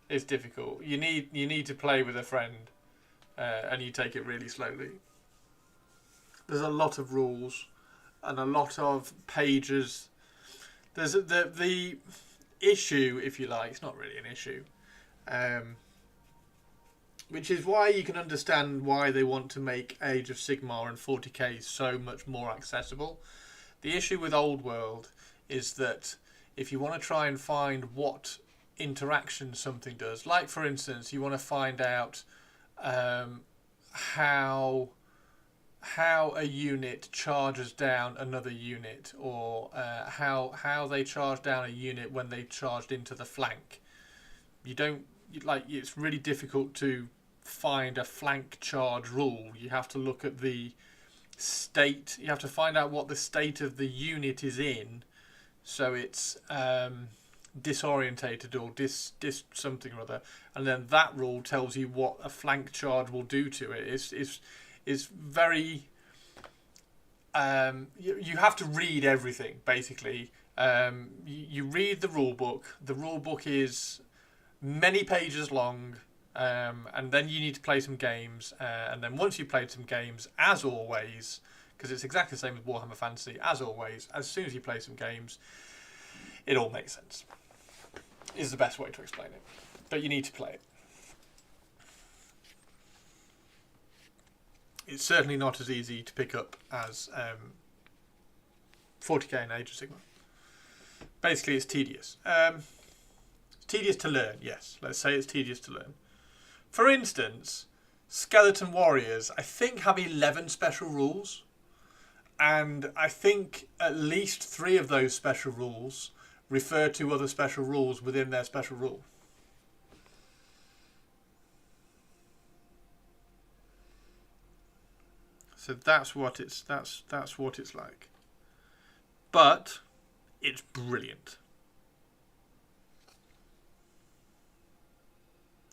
It's difficult. You need to play with a friend, and you take it really slowly. There's a lot of rules, and a lot of pages. There's the issue, if you like. It's not really an issue. Which is why you can understand why they want to make Age of Sigmar and 40k so much more accessible. The issue with Old World is that if you want to try and find what interaction something does, like for instance, you want to find out how a unit charges down another unit, or how they charge down a unit when they charged into the flank. It's really difficult to find a flank charge rule. You have to look at the state. You have to find out what the state of the unit is in, so it's disorientated or dis something or other, and then that rule tells you what a flank charge will do to it. It's very you have to read everything basically. You read the rule book. The rule book is many pages long, And then you need to play some games. And then once you've played some games, as always, because it's exactly the same with Warhammer Fantasy, as always, as soon as you play some games, it all makes sense. Is the best way to explain it. But you need to play it. It's certainly not as easy to pick up as 40k and Age of Sigmar. Basically, it's tedious. It's tedious to learn, yes. Let's say it's tedious to learn. For instance, Skeleton Warriors, I think, have 11 special rules. And I think at least 3 of those special rules refer to other special rules within their special rule. So that's what it's like. But it's brilliant.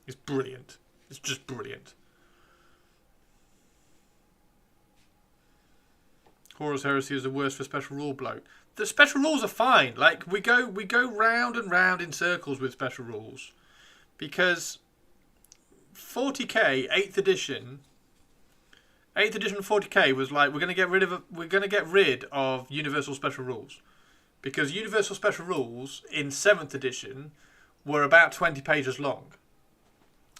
It's brilliant. It's just brilliant. Horus Heresy is the worst for special rule bloke. The special rules are fine. Like we go round and round in circles with special rules, because 40k 8th edition 40k was like we're going to get rid of universal special rules, because universal special rules in 7th edition were about 20 pages long.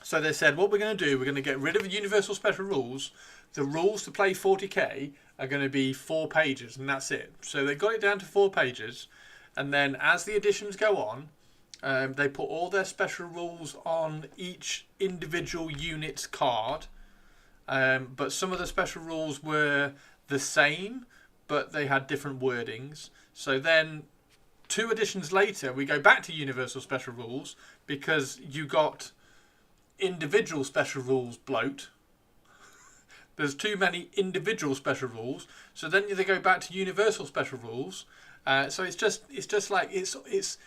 So they said, what we're going to do, we're going to get rid of the universal special rules. The rules to play 40k are going to be 4 pages, and that's it. So they got it down to 4 pages, and then as the editions go on, they put all their special rules on each individual unit's card. But some of the special rules were the same, but they had different wordings. So then 2 editions later, we go back to universal special rules, because you got individual special rules bloat. There's too many individual special rules, so then they go back to universal special rules. So it's just like it's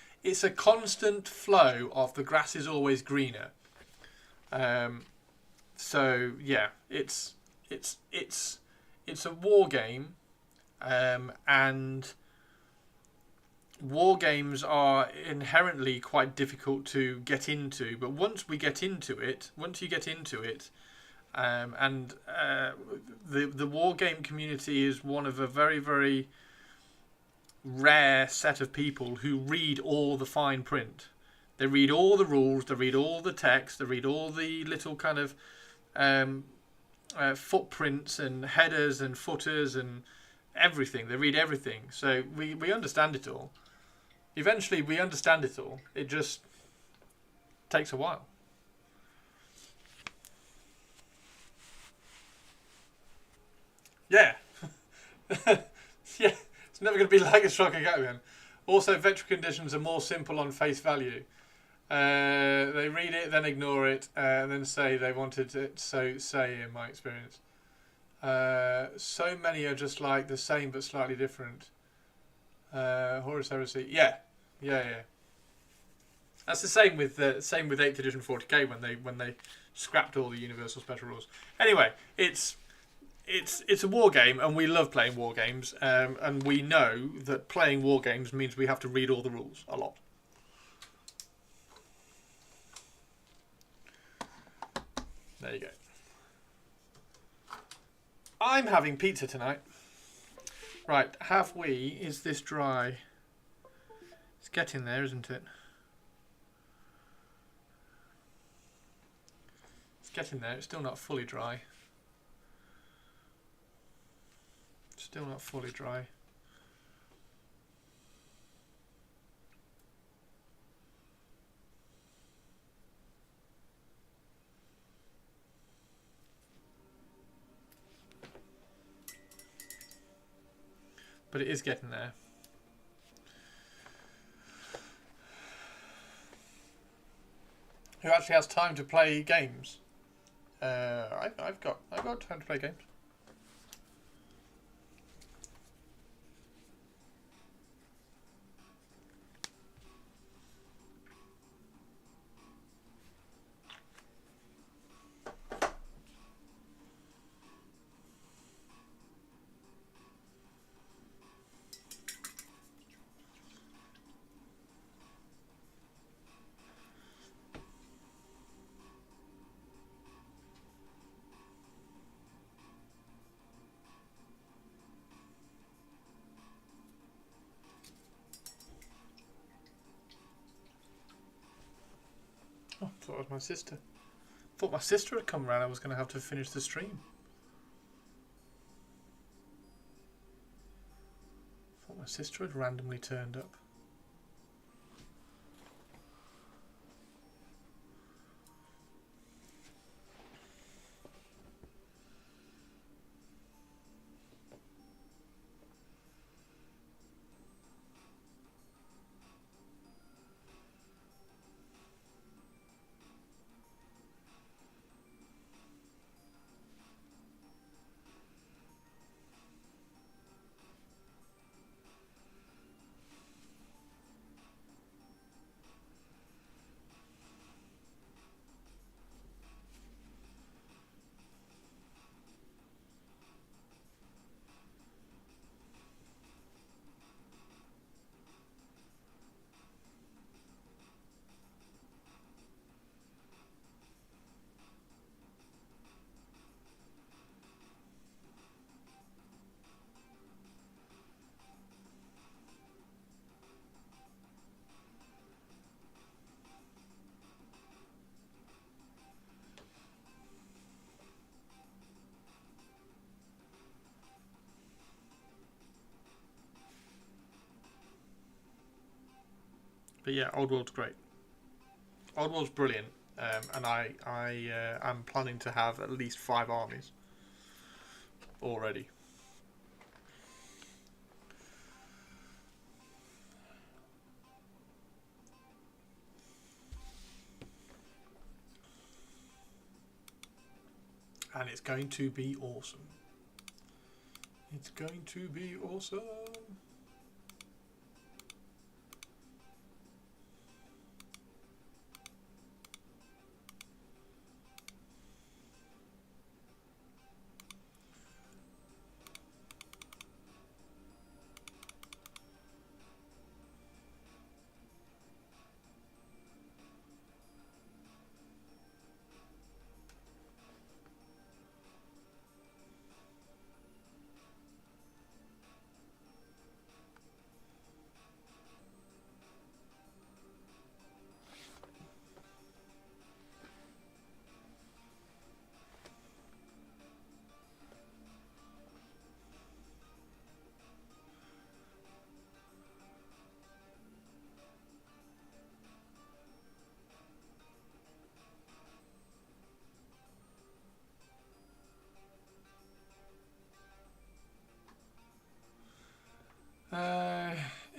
a constant flow of the grass is always greener. So yeah, it's a war game, and war games are inherently quite difficult to get into. But once you get into it, and the war game community is one of a very, very rare set of people who read all the fine print. They read all the rules, they read all the text, they read all the little kind of footprints and headers and footers and everything. They read everything. So we understand it all. Eventually we understand it all. It just takes a while. Yeah. Yeah. It's never going to be like a Shock again. Also, Vector conditions are more simple on face value. They read it, then ignore it, and then say they wanted it. So say, in my experience, so many are just like the same but slightly different. Horus Heresy, yeah. That's the same with 8th edition 40k when they scrapped all the universal special rules. Anyway, it's a war game, and we love playing war games, and we know that playing war games means we have to read all the rules a lot. There you go. I'm having pizza tonight. Right, have we? Is this dry? It's getting there, isn't it? It's getting there. It's still not fully dry. Still not fully dry. But it is getting there. Who actually has time to play games? I've got time to play games. Oh, I thought it was my sister. Thought my sister had come around. I was going to have to finish the stream. Thought my sister had randomly turned up. But yeah, Old World's great. Old World's brilliant, and I am planning to have at least 5 armies already. And it's going to be awesome. It's going to be awesome.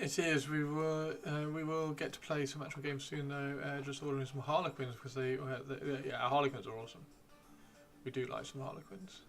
It is. We will get to play some actual games soon, though. Just ordering some Harlequins because Harlequins are awesome. We do like some Harlequins.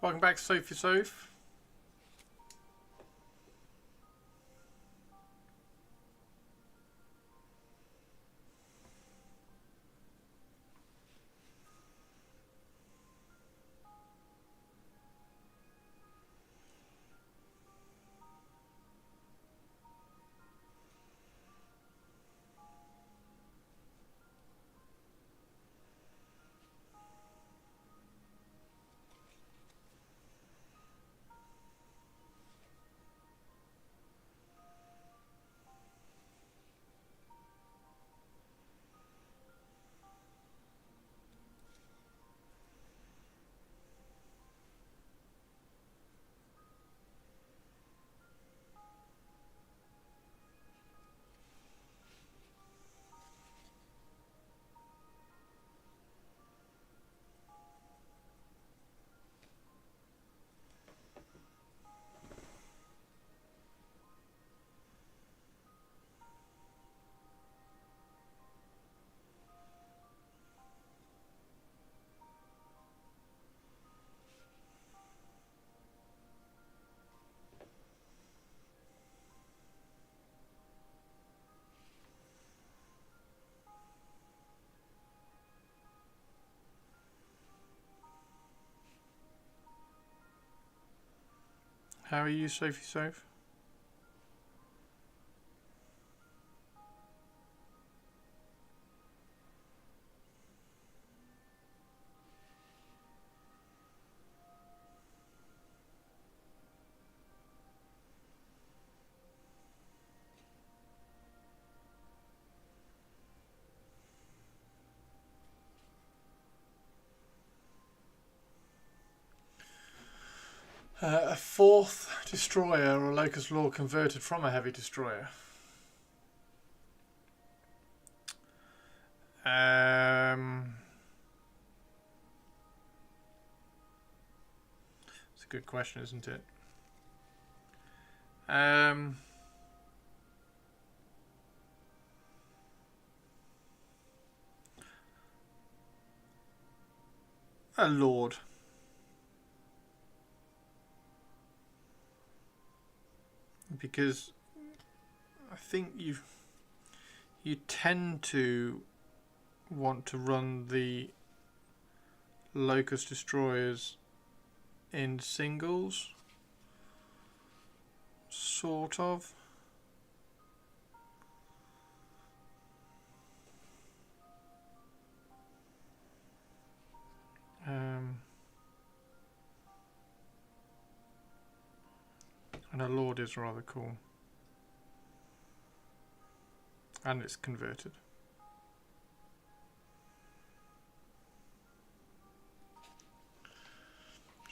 Welcome back, Sophie Soph. How are you, Sophie Soph? A fourth destroyer or locust lore converted from a heavy destroyer. It's a good question, isn't it? A lord. Because I think you tend to want to run the locust destroyers in singles, sort of. And a lord is rather cool. And it's converted.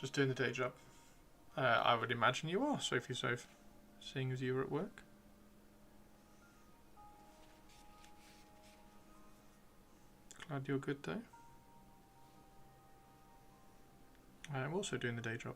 Just doing the day job. I would imagine you are, Sophie Soph, seeing as you were at work. Glad you're good though. I'm also doing the day job.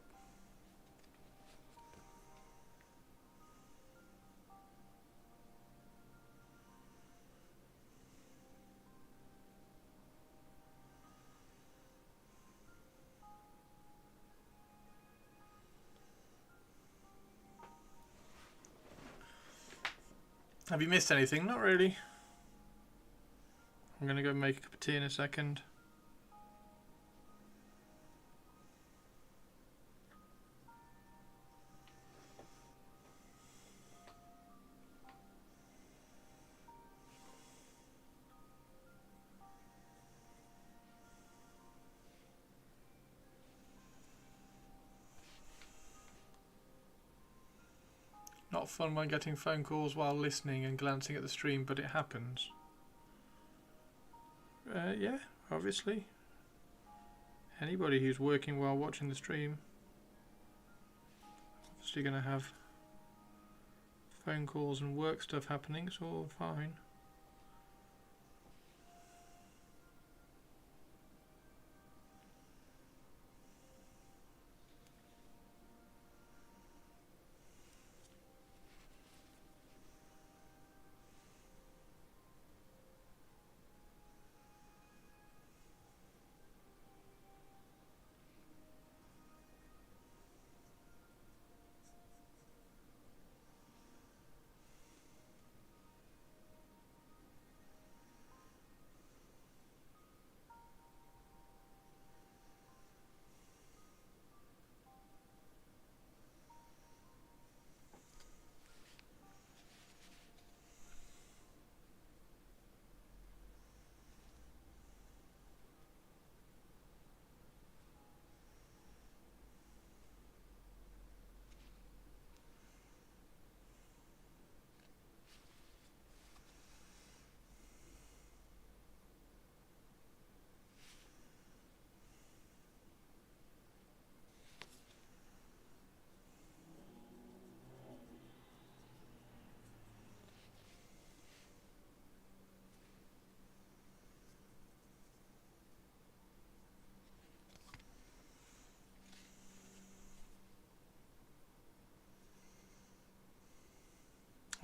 Have you missed anything? Not really. I'm going to go make a cup of tea in a second. Not fun when getting phone calls while listening and glancing at the stream, but it happens. Yeah, obviously. Anybody who's working while watching the stream, obviously going to have phone calls and work stuff happening, it's all fine.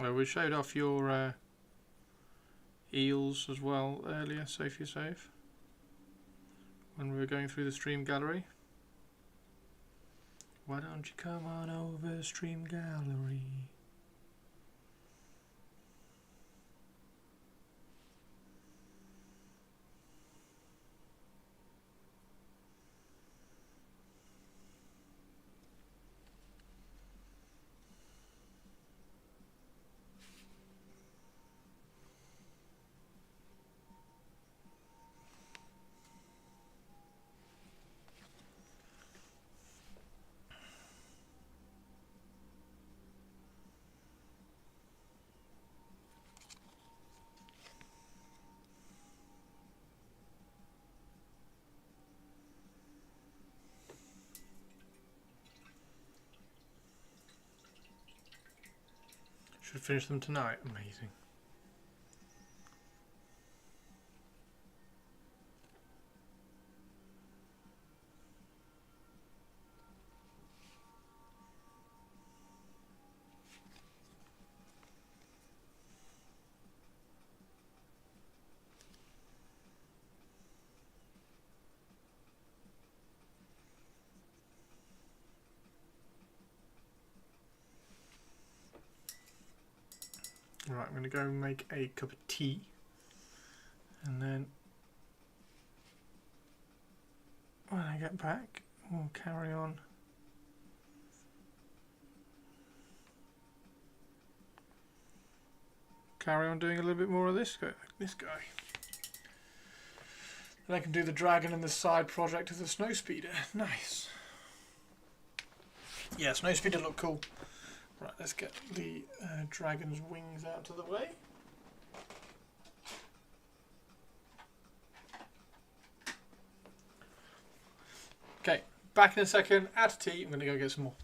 Well, we showed off your eels as well earlier, safe you save, when we were going through the stream gallery. Why don't you come on over stream gallery? Should finish them tonight. Amazing. Right, I'm going to go make a cup of tea, and then when I get back, we'll carry on. Carry on doing a little bit more of this guy. And I can do the dragon and the side project of the snowspeeder. Nice. Yeah, snowspeeder look cool. Right, let's get the dragon's wings out of the way. Okay, back in a second. Add tea. I'm going to go get some more.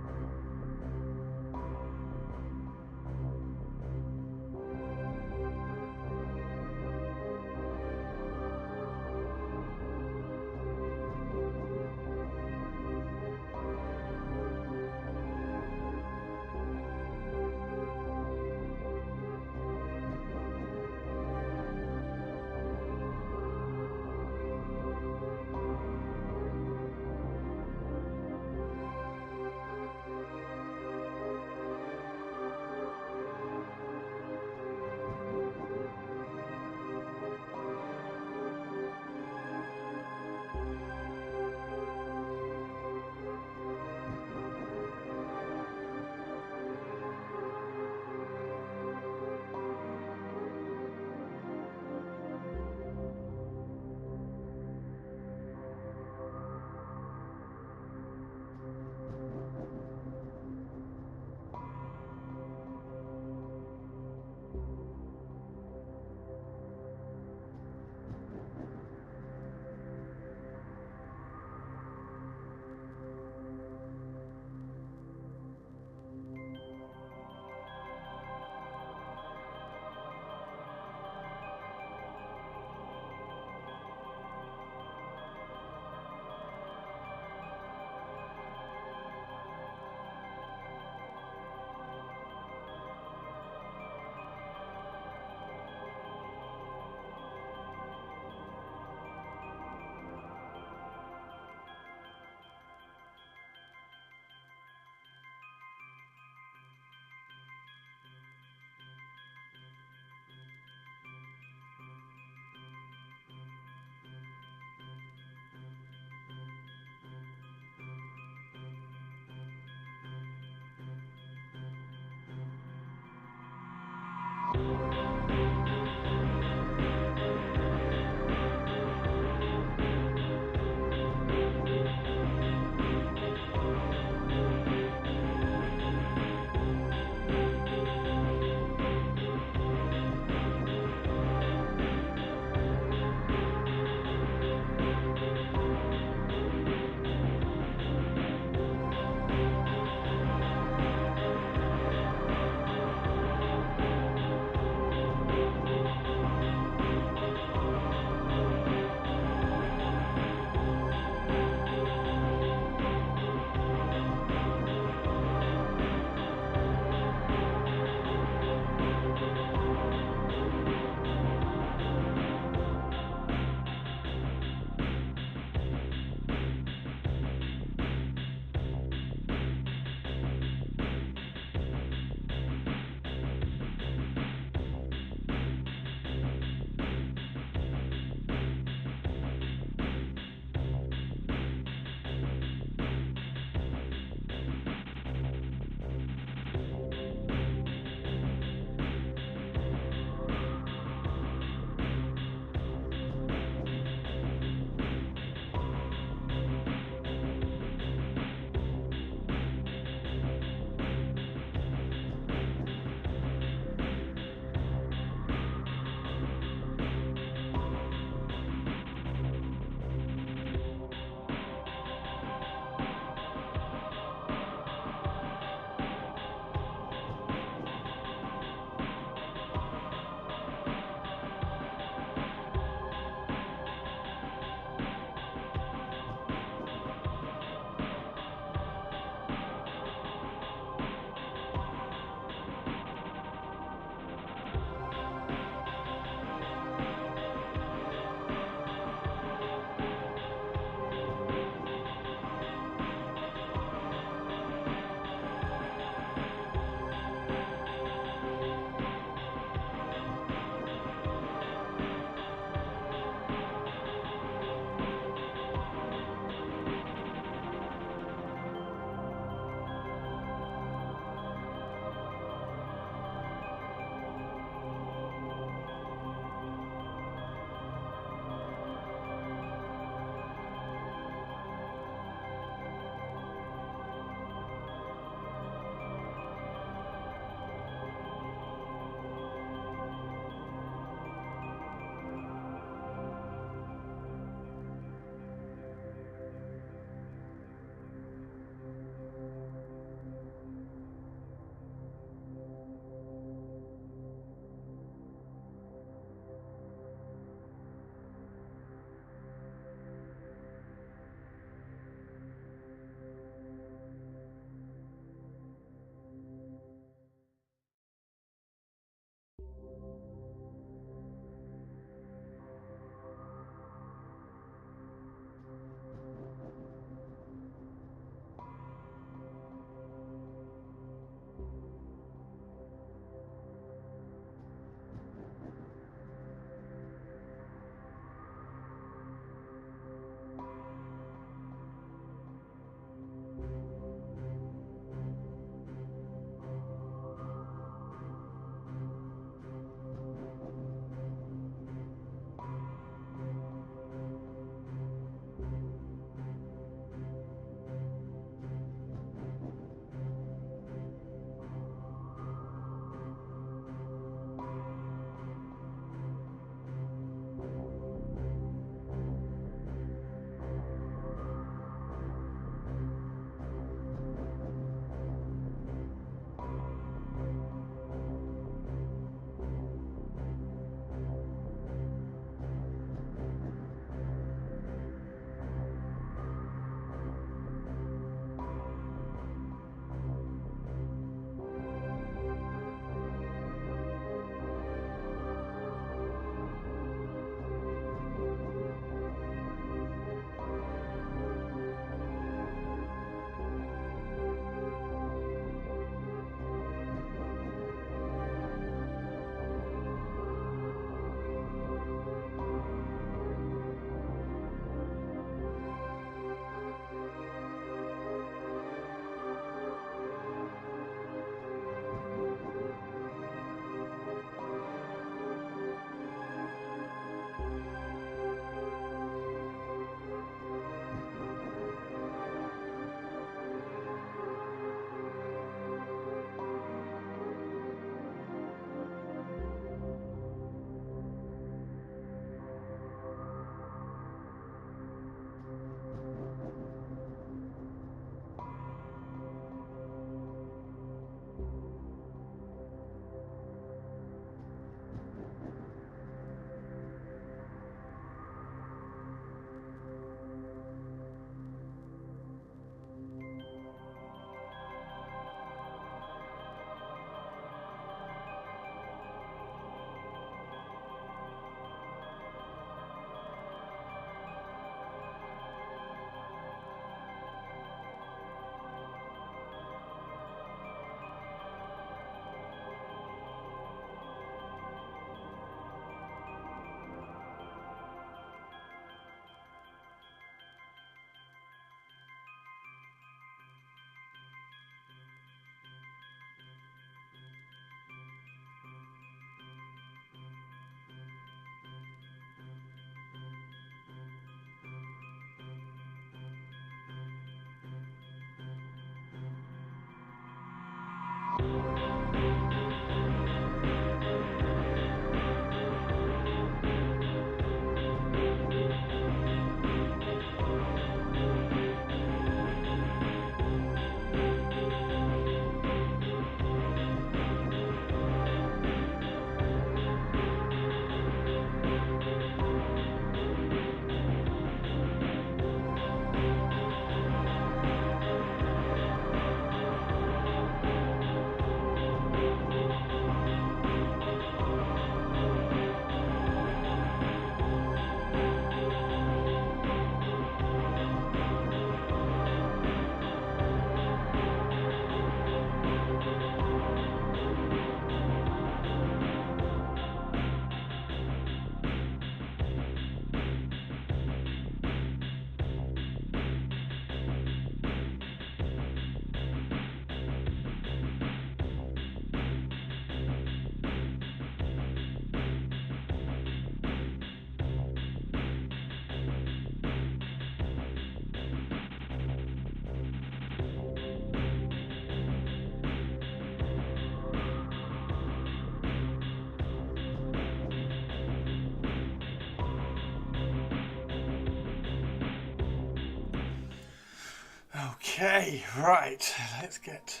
Okay, right. Let's get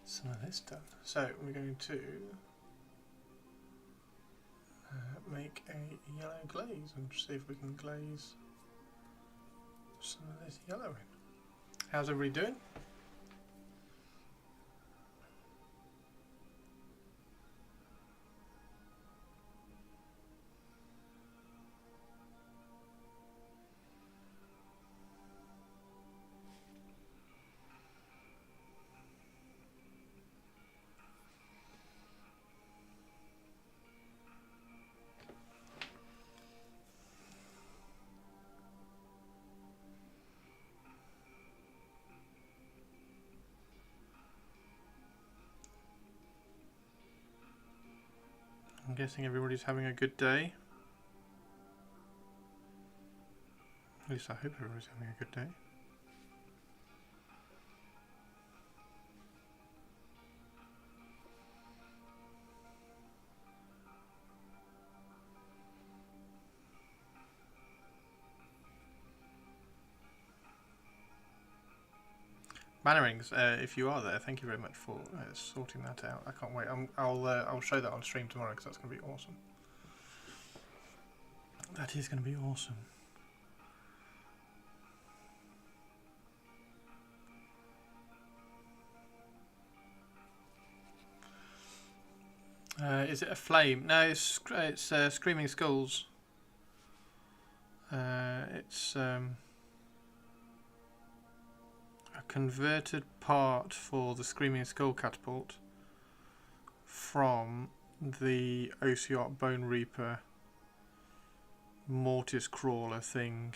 some of this done. So we're going to make a yellow glaze and see if we can glaze some of this yellow in. How's everybody doing? I'm guessing everybody's having a good day. At least I hope everybody's having a good day. Bannerings, if you are there, thank you very much for sorting that out. I can't wait. I'll show that on stream tomorrow because that's going to be awesome. That is going to be awesome. Is it a flame? No, it's Screaming Skulls. It's a converted part for the Screaming Skull catapult from the Oceot Bone Reaper Mortis Crawler thing.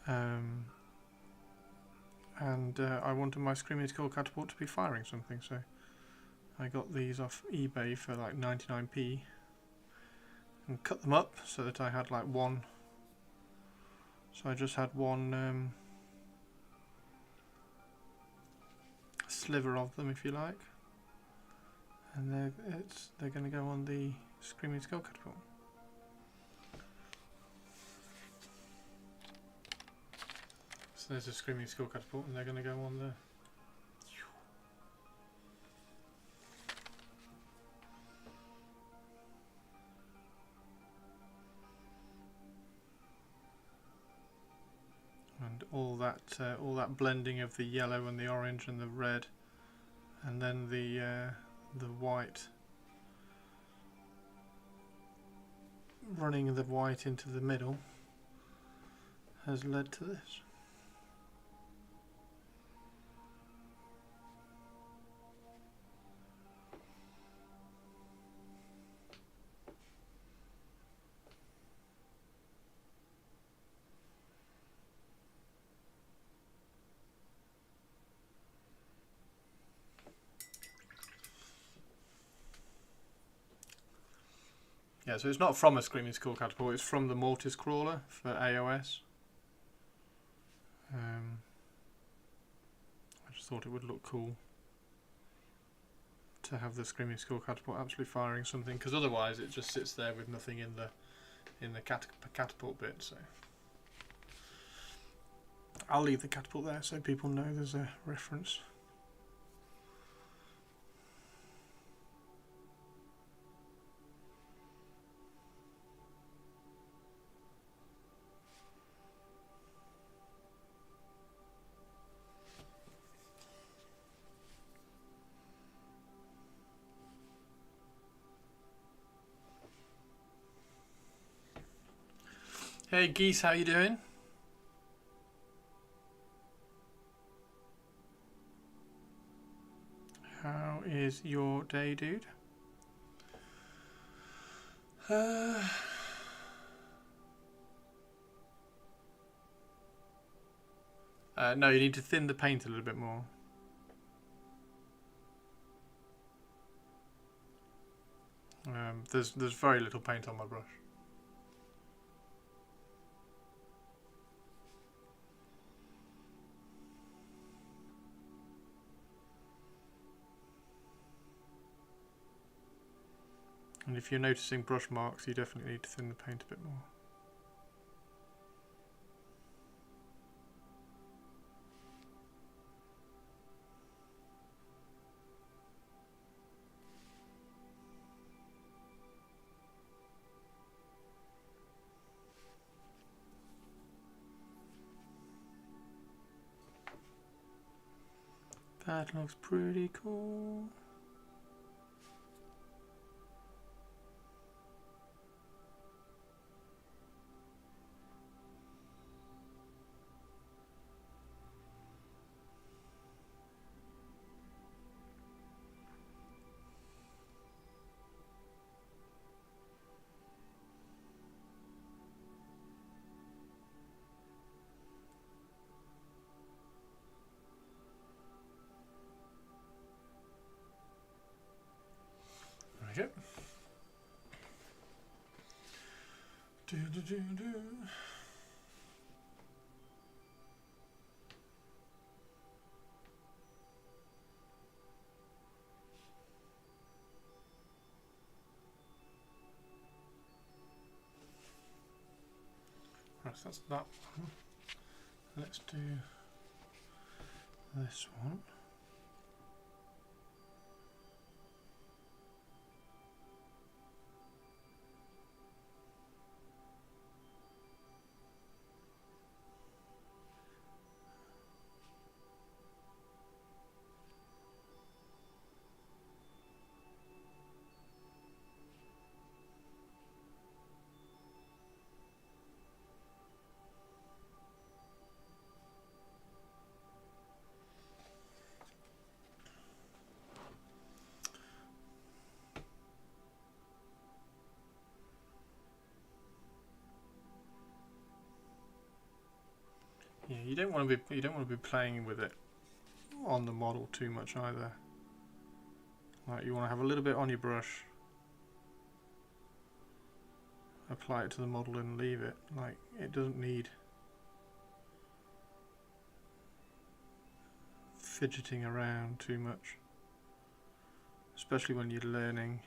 And I wanted my Screaming Skull catapult to be firing something, so I got these off eBay for like 99p and cut them up so that I had like one. So I just had one sliver of them, if you like, and they're going to go on the Screaming Skull catapult. So there's a Screaming Skull catapult, and they're going to go on the. And all that blending of the yellow and the orange and the red, and then the white, running the white into the middle, has led to this. Yeah, so it's not from a Screaming Skull catapult, it's from the Mortis Crawler for AOS. just thought it would look cool to have the Screaming Skull catapult actually firing something, because otherwise it just sits there with nothing in the catapult bit. So I'll leave the catapult there so people know there's a reference. Hey Geese, how you doing? How is your day, dude? No, you need to thin the paint a little bit more. There's very little paint on my brush. And if you're noticing brush marks, you definitely need to thin the paint a bit more. That looks pretty cool. There we go. Right, so that's that one. Let's do this one. Yeah, you don't want to be playing with it on the model too much either. Like, you want to have a little bit on your brush, apply it to the model and leave it. Like, it doesn't need fidgeting around too much, especially when you're learning.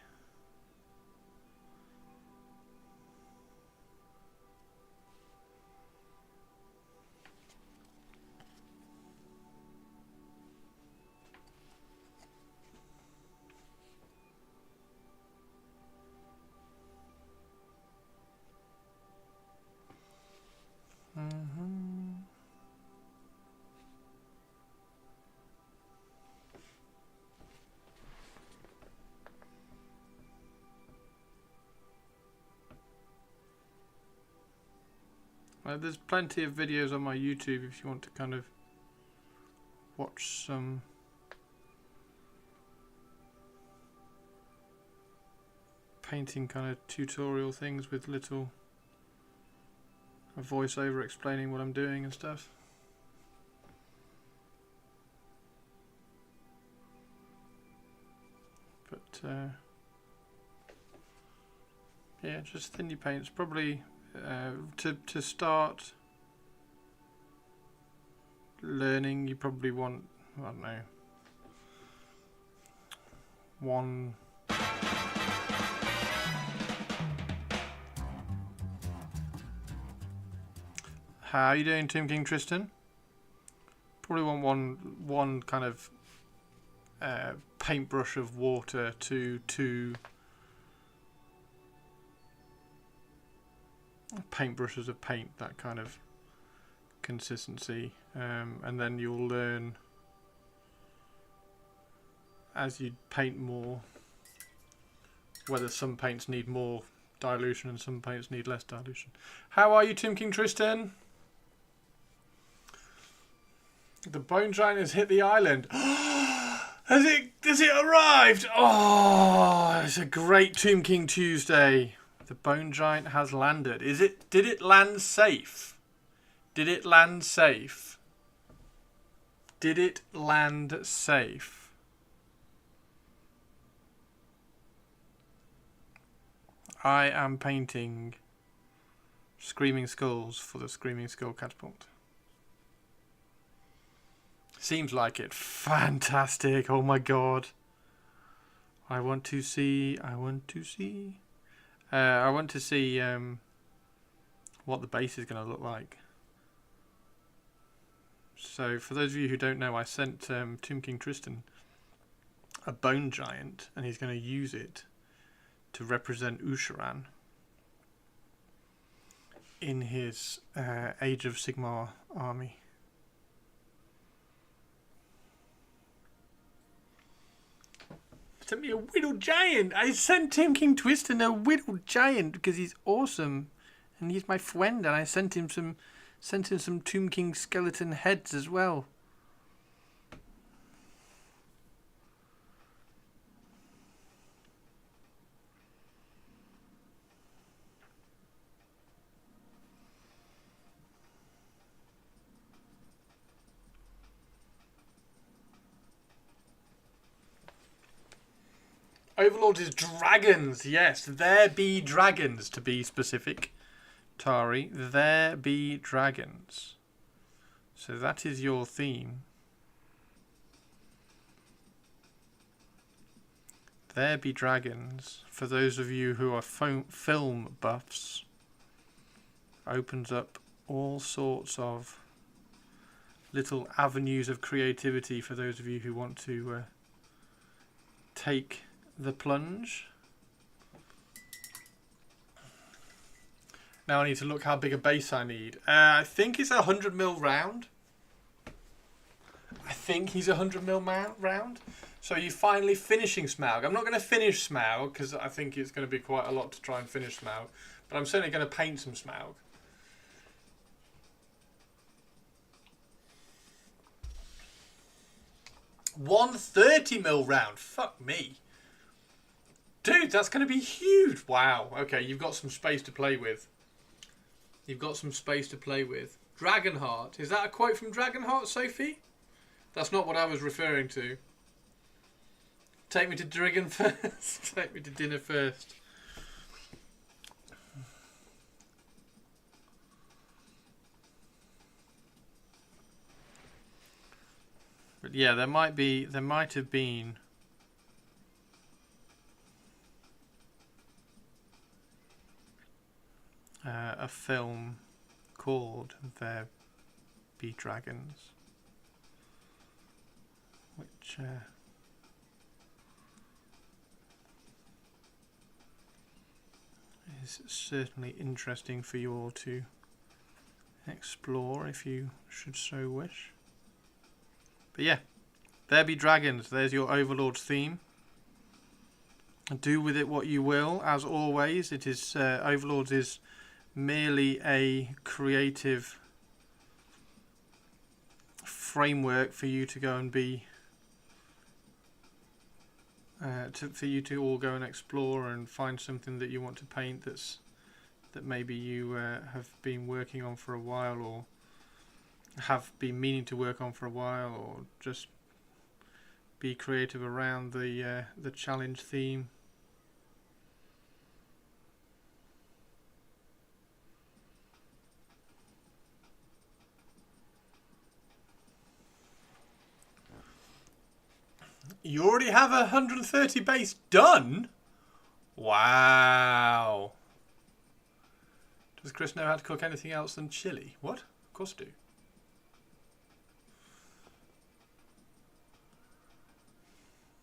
There's plenty of videos on my YouTube if you want to kind of watch some painting kind of tutorial things with a voiceover explaining what I'm doing and stuff. But yeah, just thin your paints. Probably to start learning, you probably want I don't know, one. How are you doing, Tomb King Tristan? Probably want one kind of paintbrush of water to 2 paintbrushes of paint, that kind of consistency, and then you'll learn as you paint more whether some paints need more dilution and some paints need less dilution. How are you, Tomb King Tristan? The bone giant has hit the island. Has it arrived? Oh, it's a great Tomb King Tuesday. The bone giant has landed. Did it land safe? Did it land safe? Did it land safe? I am painting Screaming Skulls for the Screaming Skull catapult. Seems like it. Fantastic. Oh my god. I want to see what the base is going to look like. So for those of you who don't know, I sent Tomb King Tristan a bone giant, and he's going to use it to represent Usharan in his Age of Sigmar army. Sent me a whittled giant. I sent Tomb King Tristan a whittled giant because he's awesome and he's my friend, and I sent him some Tomb King skeleton heads as well. Overlords is dragons, yes. There be dragons, to be specific. Tari, there be dragons. So that is your theme. There be dragons. For those of you who are film buffs, opens up all sorts of little avenues of creativity for those of you who want to take the plunge. Now I need to look how big a base I need. I think it's a 100mm round. I think he's a 100mm round. So you're finally finishing Smaug. I'm not going to finish Smaug because I think it's going to be quite a lot to try and finish Smaug. But I'm certainly going to paint some Smaug. $130mm round. Fuck me. Dude, that's going to be huge. Wow. Okay, you've got some space to play with. You've got some space to play with. Dragonheart. Is that a quote from Dragonheart, Sophie? That's not what I was referring to. Take me to Drigan first. Take me to dinner first. But yeah, there might have been a film called There Be Dragons, which is certainly interesting for you all to explore if you should so wish. But yeah, There Be Dragons. There's your Overlord's theme. Do with it what you will. As always, it is Overlords is merely a creative framework for you to go and be for you to all go and explore and find something that you want to paint that maybe you have been working on for a while, or have been meaning to work on for a while, or just be creative around the challenge theme. You already have 130 base done? Wow. Does Chris know how to cook anything else than chili? What? Of course I do.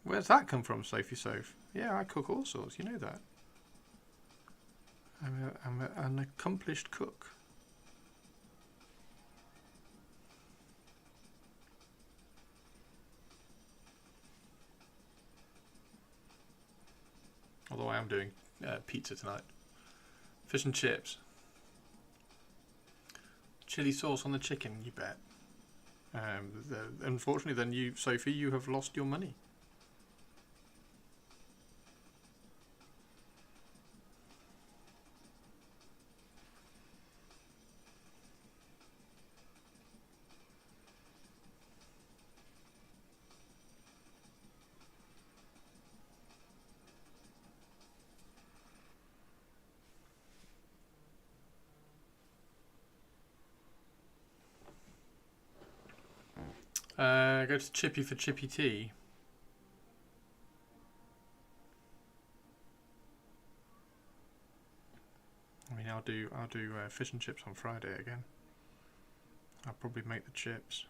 Where's that come from, Sophie Soph? Yeah, I cook all sorts. You know that. I'm an accomplished cook. Although I am doing pizza tonight. Fish and chips. Chili sauce on the chicken, you bet. Unfortunately, then you, Sophie, you have lost your money. Go to Chippy for Chippy tea. I mean, I'll do fish and chips on Friday again. I'll probably make the chips.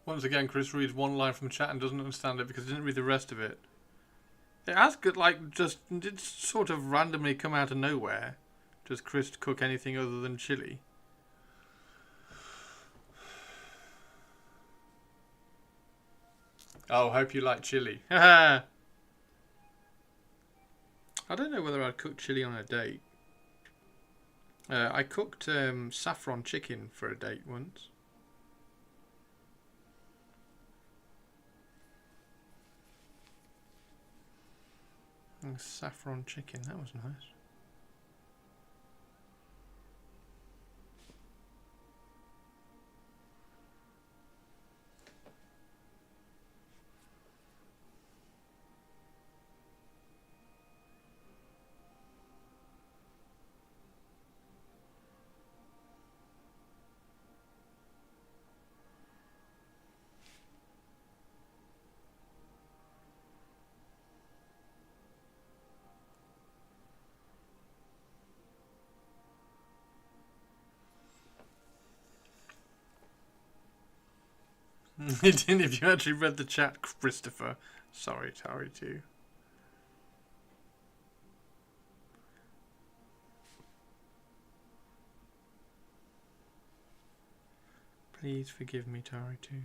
Once again, Chris reads one line from the chat and doesn't understand it because he didn't read the rest of it. It asked, like, just did sort of randomly come out of nowhere. Does Chris cook anything other than chili? Oh, hope you like chili. I don't know whether I'd cook chili on a date. I cooked saffron chicken for a date once. Saffron chicken, that was nice. You didn't if you actually read the chat, Christopher. Sorry, Tari too. Please forgive me, Tari too.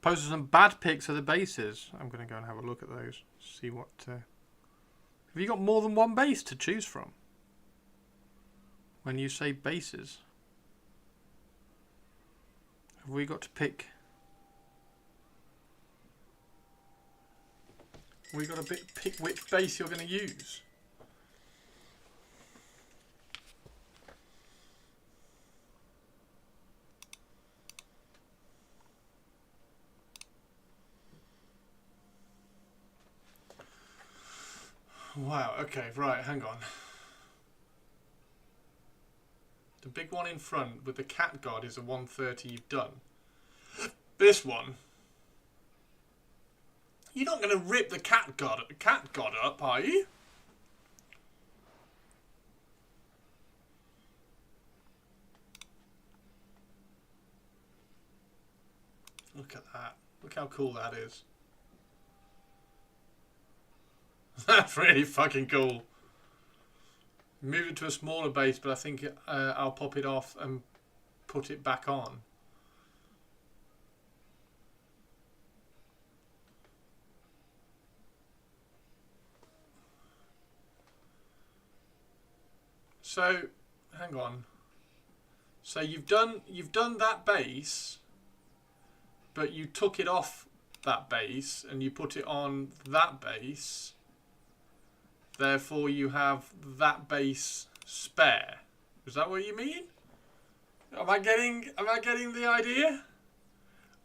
Posted some bad pics of the bases. I'm going to go and have a look at those. See what... have you got more than one base to choose from? When you say bases. Have we got to pick... We got to pick which base you're going to use. Wow, okay, right, hang on. The big one in front with the cat god is a 130 you've done. This one, you're not going to rip the cat god up, are you? Look at that. Look how cool that is. That's really fucking cool. Move it to a smaller base, but I think I'll pop it off and put it back on. So, hang on. So you've done that base, but you took it off that base and you put it on that base. Therefore, you have that base spare. Is that what you mean? Am I getting the idea?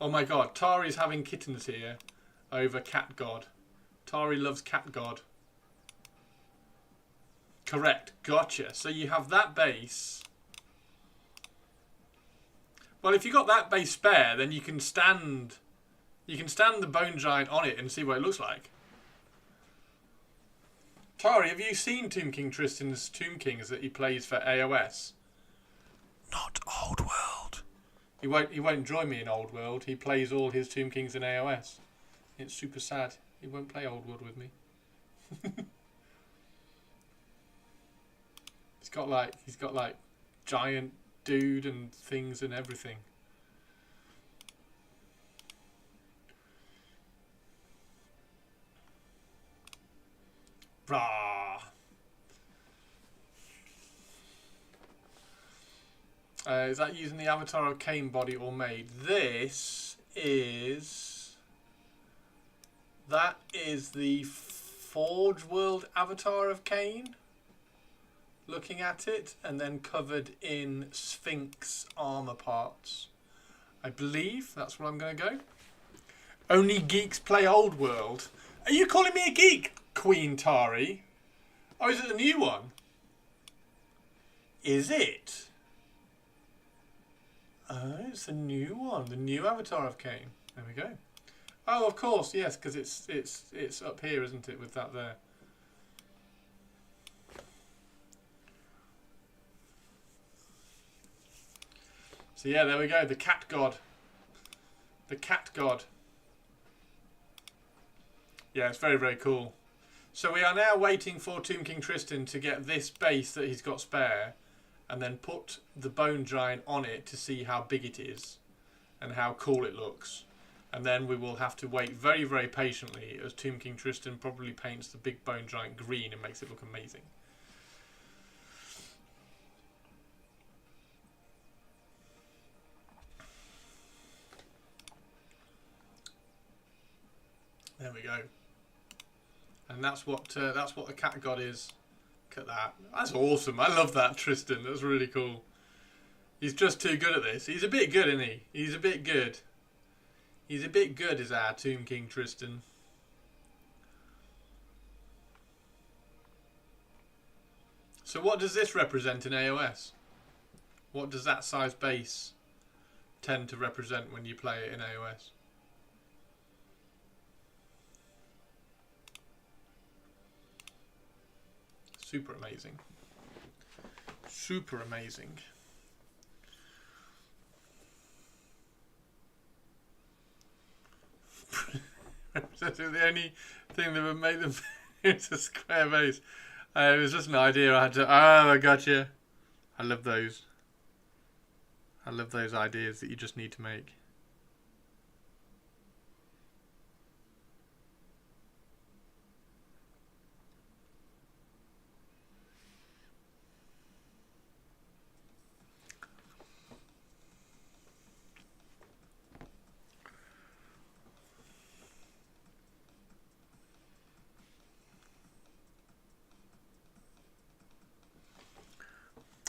Oh my god, Tari's having kittens here over Cat God. Tari loves Cat God. Correct, gotcha. So you have that base. Well, if you got that base spare, then you can stand the Bone Giant on it and see what it looks like. Tari, have you seen Tomb King Tristan's Tomb Kings that he plays for AOS? Not Old World. He won't join me in Old World. He plays all his Tomb Kings in AOS. It's super sad. He won't play Old World with me. He's got like giant dude and things and everything. Rah. Is that using the avatar of Cain body or made? That is the Forge World avatar of Cain. Looking at it, and then covered in Sphinx armor parts. I believe that's where I'm going to go. Only geeks play Old World. Are you calling me a geek, Queen Tari? Oh, is it the new one? Is it? Oh, it's the new one. The new avatar of Cain. There we go. Oh, of course, yes, because it's up here, isn't it, with that there. So yeah, there we go. The Cat God. The Cat God. Yeah, it's very, very cool. So we are now waiting for Tomb King Tristan to get this base that he's got spare, and then put the Bone Giant on it to see how big it is and how cool it looks. And then we will have to wait very, very patiently as Tomb King Tristan probably paints the big Bone Giant green and makes it look amazing. There we go. And that's what the Cat God is. Look at that. That's awesome. I love that, Tristan. That's really cool. He's just too good at this. He's a bit good, isn't he? He's a bit good. He's a bit good as our Tomb King Tristan. So what does this represent in AOS? What does that size base tend to represent when you play it in AOS? Super amazing. Super amazing. The only thing that would make them it's a square base. It was just an idea I had to... Oh, I gotcha. I love those. I love those ideas that you just need to make.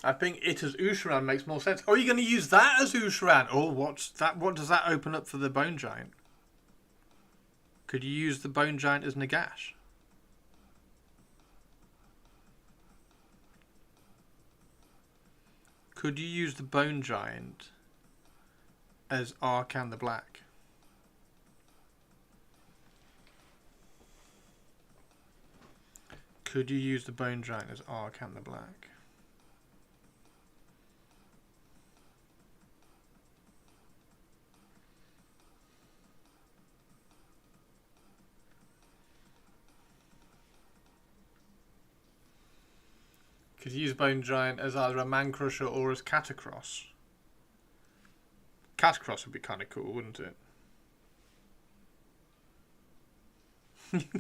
I think it as Usharan makes more sense. Oh, are you going to use that as Usharan? Oh, what's that? What does that open up for the Bone Giant? Could you use the Bone Giant as Nagash? Could you use the Bone Giant as Arkan the Black? Could you use the Bone Giant as Arkan the Black? Could you use Bone Giant as either a Man Crusher or as Catacross? Catacross would be kind of cool, wouldn't it?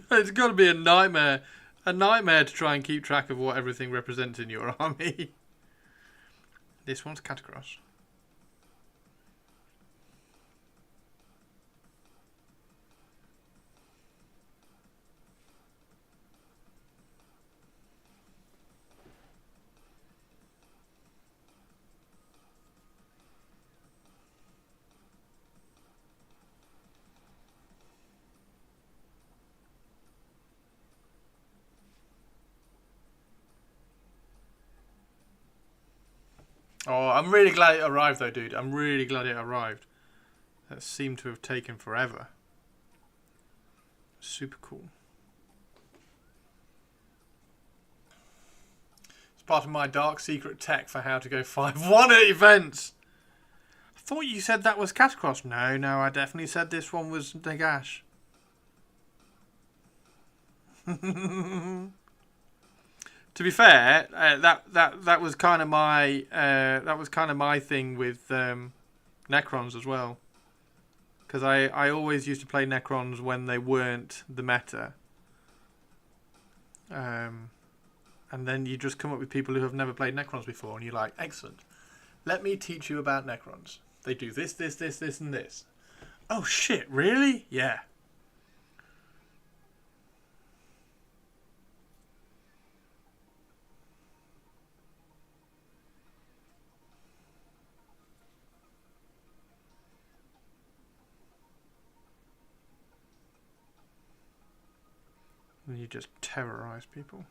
It's got to be a nightmare. A nightmare to try and keep track of what everything represents in your army. This one's Catacross. Oh, I'm really glad it arrived though, dude. I'm really glad it arrived. That seemed to have taken forever. Super cool. It's part of my dark secret tech for how to go 5-1 at events. I thought you said that was Catacross. No, I definitely said this one was Nagash. To be fair, that was kind of my thing with Necrons as well, because I always used to play Necrons when they weren't the meta, and then you just come up with people who have never played Necrons before, and you're like, excellent, let me teach you about Necrons. They do this, this, this, this, and this. Oh shit, really? Yeah. And you just terrorize people.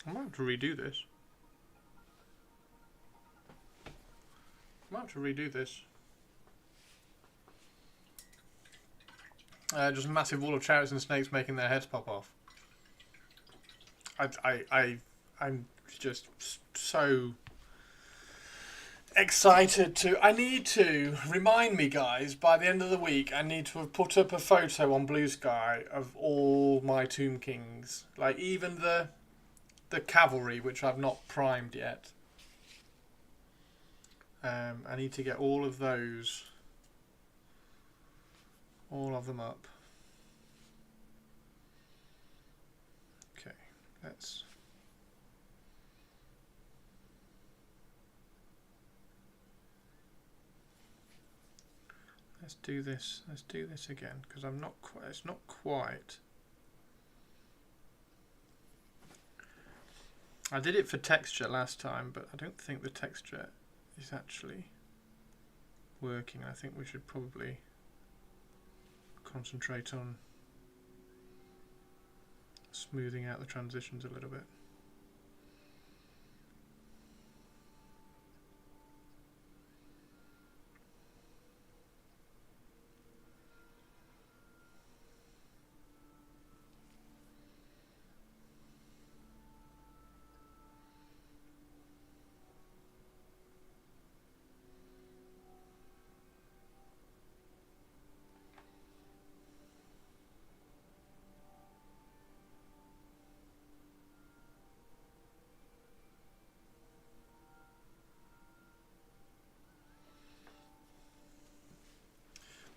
I might have to redo this. Just a massive wall of chariots and snakes making their heads pop off. I'm just so excited to. I need to remind me, guys, by the end of the week, I need to have put up a photo on Blue Sky of all my Tomb Kings, like even the the cavalry, which I've not primed yet. I need to get all of those, all of them up. Okay, let's do this. Let's do this again, because I'm not quite. It's not quite. I did it for texture last time, but I don't think the texture is actually working. I think we should probably concentrate on smoothing out the transitions a little bit.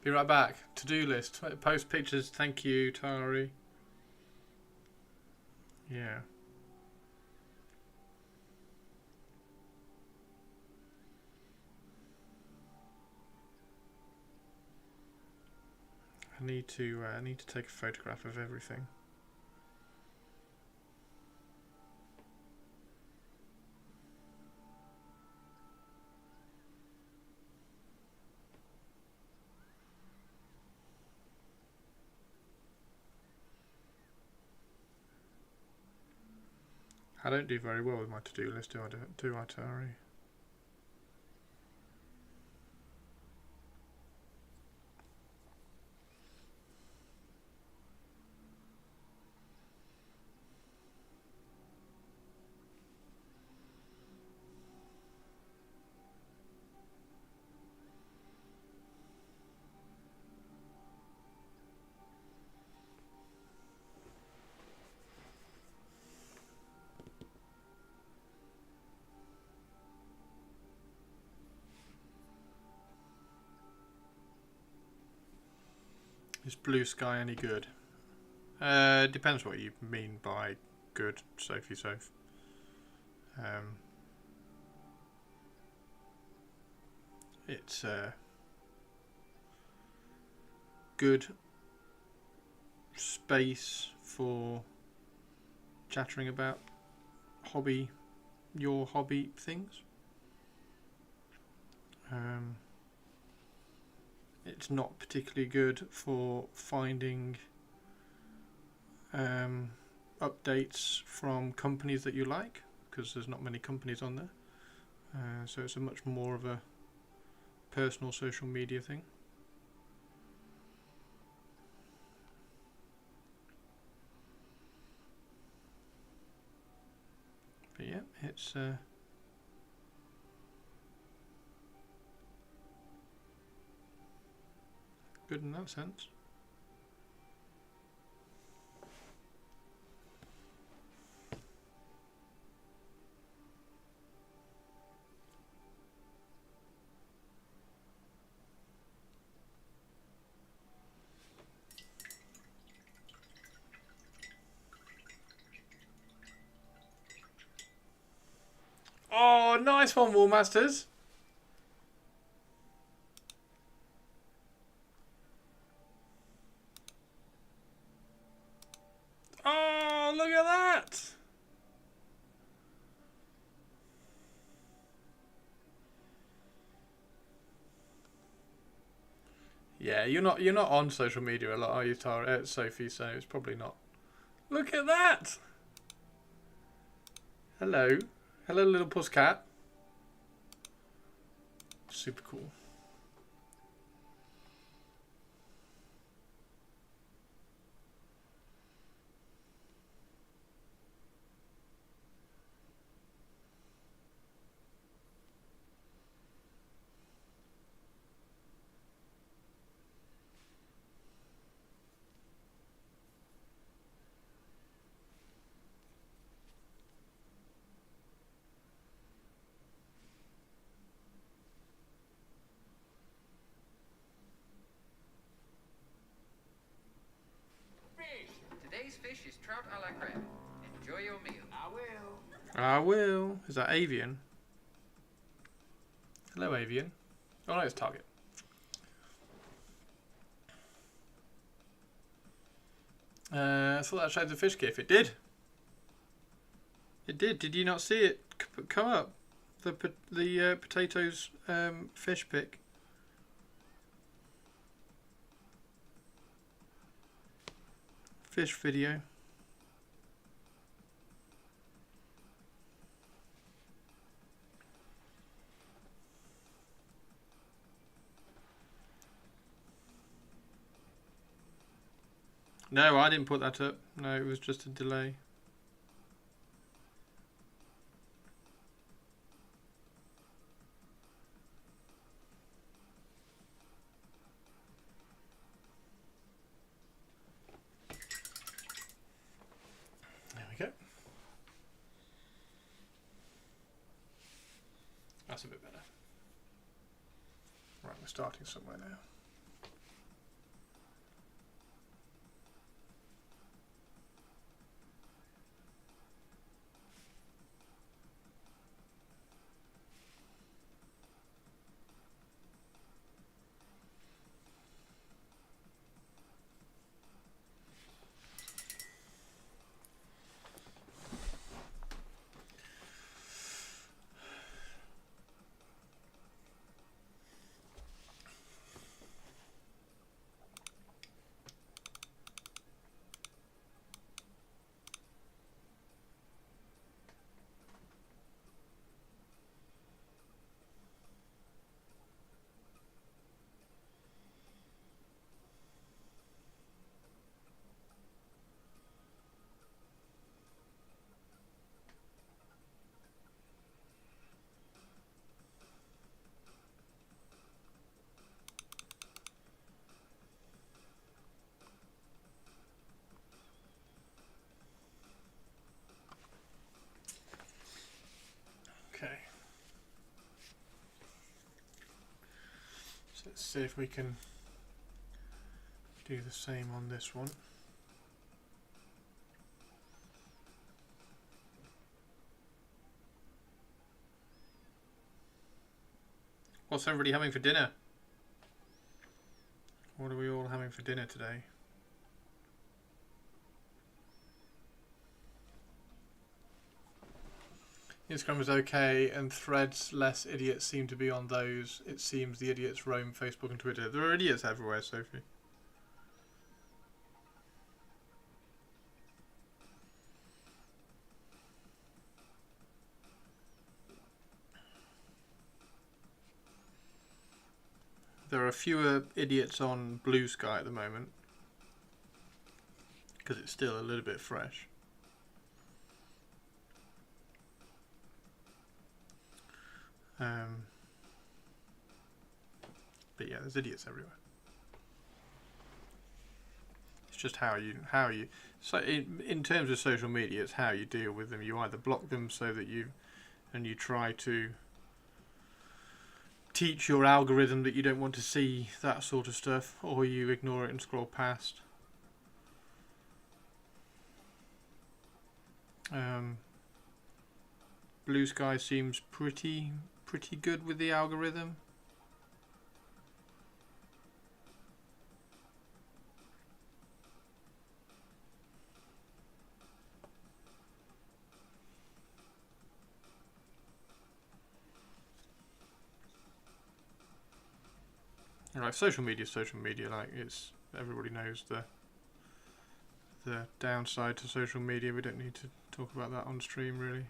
Be right back. To-do list. Post pictures. Thank you, Tari. Yeah. I need to take a photograph of everything. I don't do very well with my to-do list, do I, Tari? Is blue sky any good? Depends what you mean by good, Sophie Soph. It's good space for chattering about your hobby things. It's not particularly good for finding updates from companies that you like, because there's not many companies on there. So it's a much more of a personal social media thing. But yeah, it's good in that sense. Oh, nice one, Wallmasters. Oh, look at that. Yeah, you're not on social media a lot, are you, Tara? Sophie, so it's probably not. Look at that. Hello. Hello, little pusscat. Super cool. la creme. Enjoy your meal. I will. I will. Is that Avian? Hello, Avian. Oh no, it's Target. I thought that showed the fish gif. It did. It did. Did you not see it come up? The potatoes fish pic. Fish video. No, I didn't put that up. No, it was just a delay. There we go. That's a bit better. Right, we're starting somewhere now. Okay. So let's see if we can do the same on this one. What's everybody having for dinner? What are we all having for dinner today? Instagram was okay, and Threads, less idiots seem to be on those. It seems the idiots roam Facebook and Twitter. There are idiots everywhere, Sophie. There are fewer idiots on Blue Sky at the moment, because it's still a little bit fresh. But yeah, there's idiots everywhere. It's just how you so in terms of social media, it's how you deal with them. You either block them so that you try to teach your algorithm that you don't want to see that sort of stuff, or you ignore it and scroll past. Blue Sky seems pretty good with the algorithm. Right, social media, like it's everybody knows the downside to social media. We don't need to talk about that on stream really.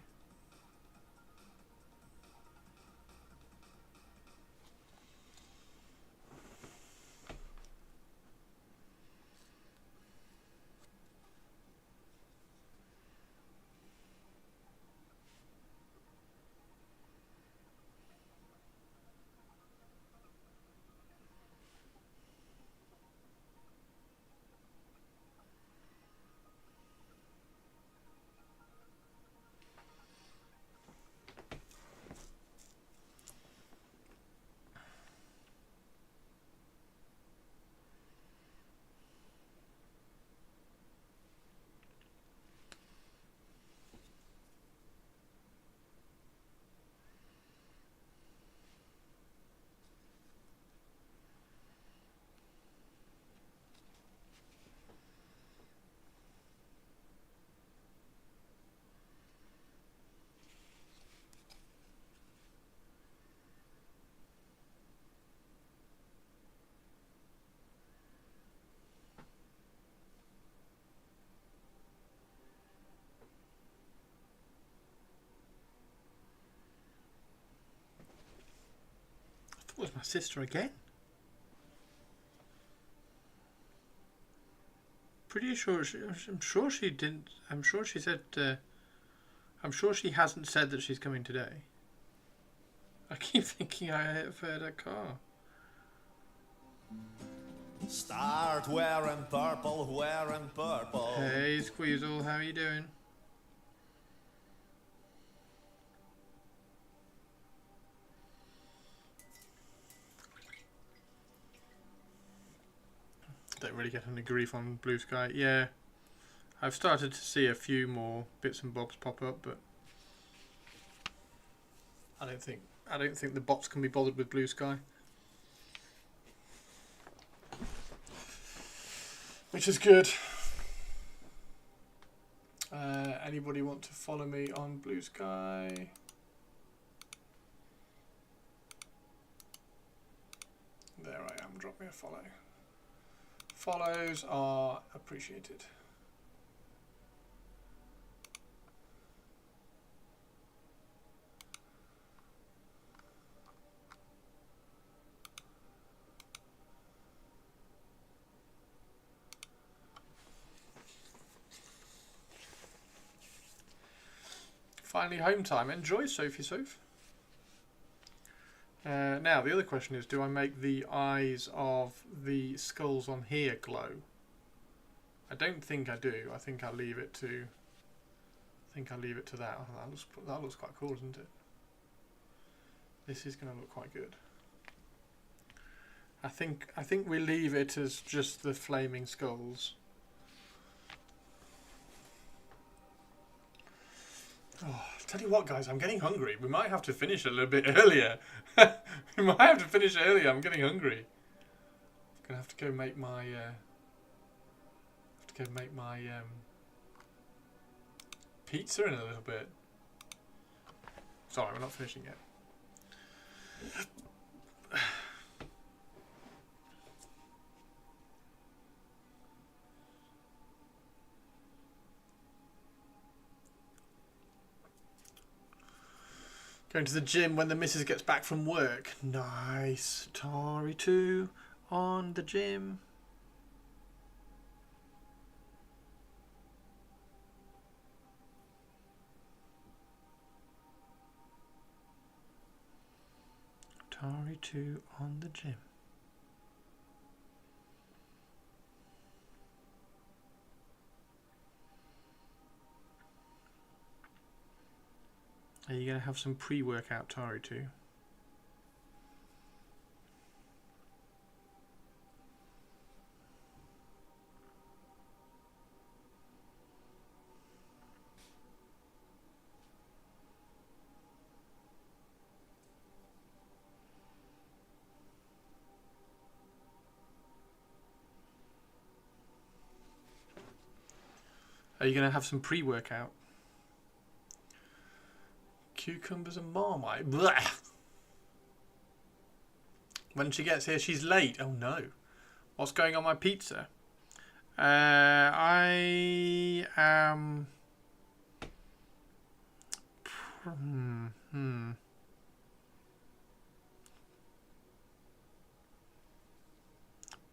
sister again. Pretty sure I'm sure she didn't. I'm sure she said. I'm sure she hasn't said that she's coming today. I keep thinking I have heard her car. Start wearing purple, wearing purple. Hey, Squeezle, how are you doing? Don't really get any grief on Blue Sky. Yeah, I've started to see a few more bits and bobs pop up, but I don't think the bots can be bothered with Blue Sky, which is good. Anybody want to follow me on Blue Sky? There I am. Drop me a follow. Follows are appreciated. Finally home time. Enjoy, Sophie Soph. Now, the other question is, do I make the eyes of the skulls on here glow? I don't think I do. I think I'll leave it to... that. Oh, that looks quite cool, isn't it? This is going to look quite good. I think we leave it as just the flaming skulls. Oh, tell you what, guys, I'm getting hungry. We might have to finish a little bit earlier. We might have to finish earlier. I'm getting hungry. I'm gonna have to go make my. Pizza in a little bit. Sorry, we're not finishing yet. Going to the gym when the missus gets back from work. Nice. Atari 2 on the gym. Atari 2 on the gym. Are you going to have some pre-workout Atari 2? Are you going to have some pre-workout? Cucumbers and Marmite. Blah. When she gets here, she's late. Oh no. What's going on my pizza? I am...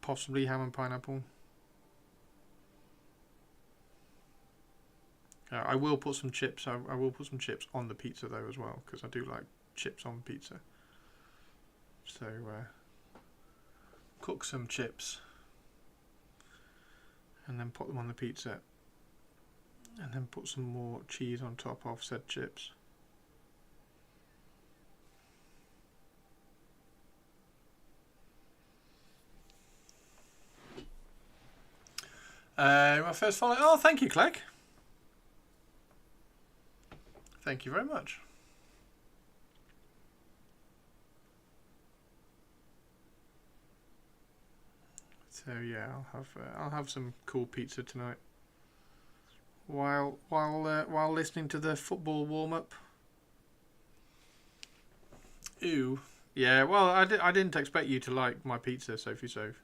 Possibly ham and pineapple. I will put some chips. I will put some chips on the pizza though as well, because I do like chips on pizza. So cook some chips and then put them on the pizza, and then put some more cheese on top of said chips. My first follow. Oh, thank you, Clegg. Thank you very much. So yeah, I'll have some cool pizza tonight while listening to the football warm up. Ooh, yeah. Well, I didn't expect you to like my pizza, Sophie Soph.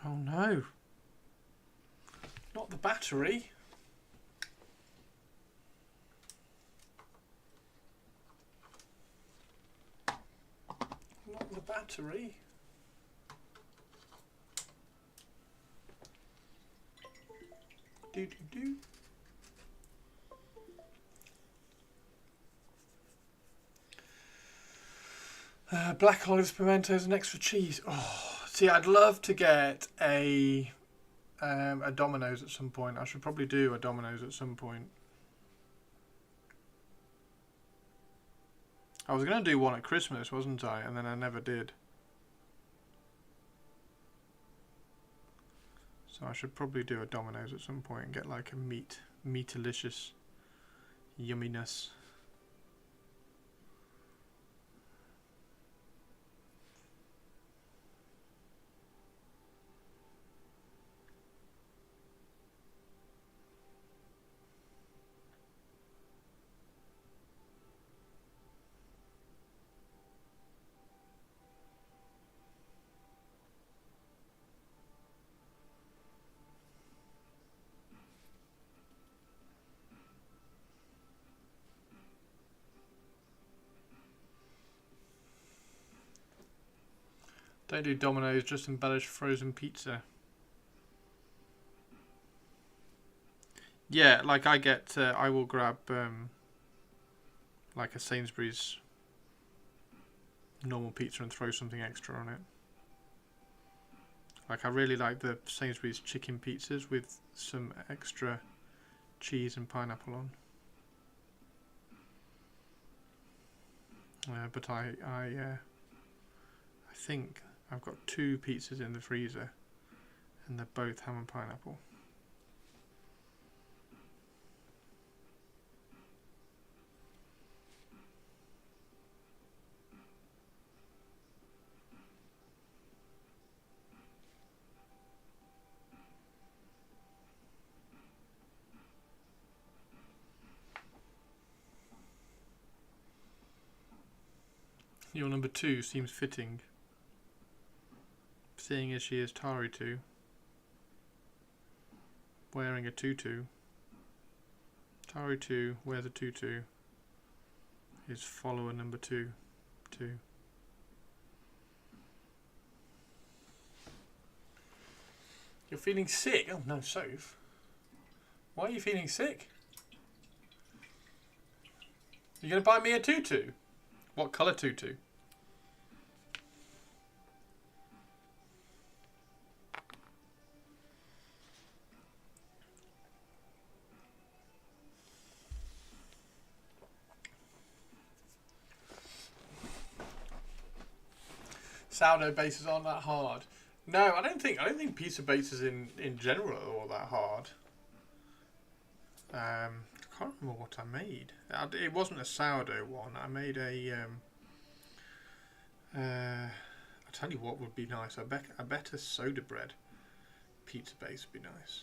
Oh no. Not the battery. Not the battery. Do do do. Black olives, pimentos, and extra cheese. Oh, see, I'd love to get a Domino's at some point. I should probably do a Domino's at some point. I was going to do one at Christmas, wasn't I? And then I never did. So I should probably do a Domino's at some point and get like a meatalicious yumminess. Don't do Domino's, just embellish frozen pizza. Yeah, like I will grab like a Sainsbury's normal pizza and throw something extra on it. Like I really like the Sainsbury's chicken pizzas with some extra cheese and pineapple on. But I think I've got 2 pizzas in the freezer and they're both ham and pineapple. Your number 2 seems fitting, seeing as she is Tari 2, wearing a tutu. Tari 2 wears a tutu, is follower number 2 too. You're feeling sick? Oh no, Soph. Why are you feeling sick? You're going to buy me a tutu? What colour tutu? Sourdough bases aren't that hard. No, I don't think pizza bases in general are all that hard. I can't remember what I made. It wasn't a sourdough one. I made a I'll tell you what would be nice. I bet a soda bread pizza base would be nice.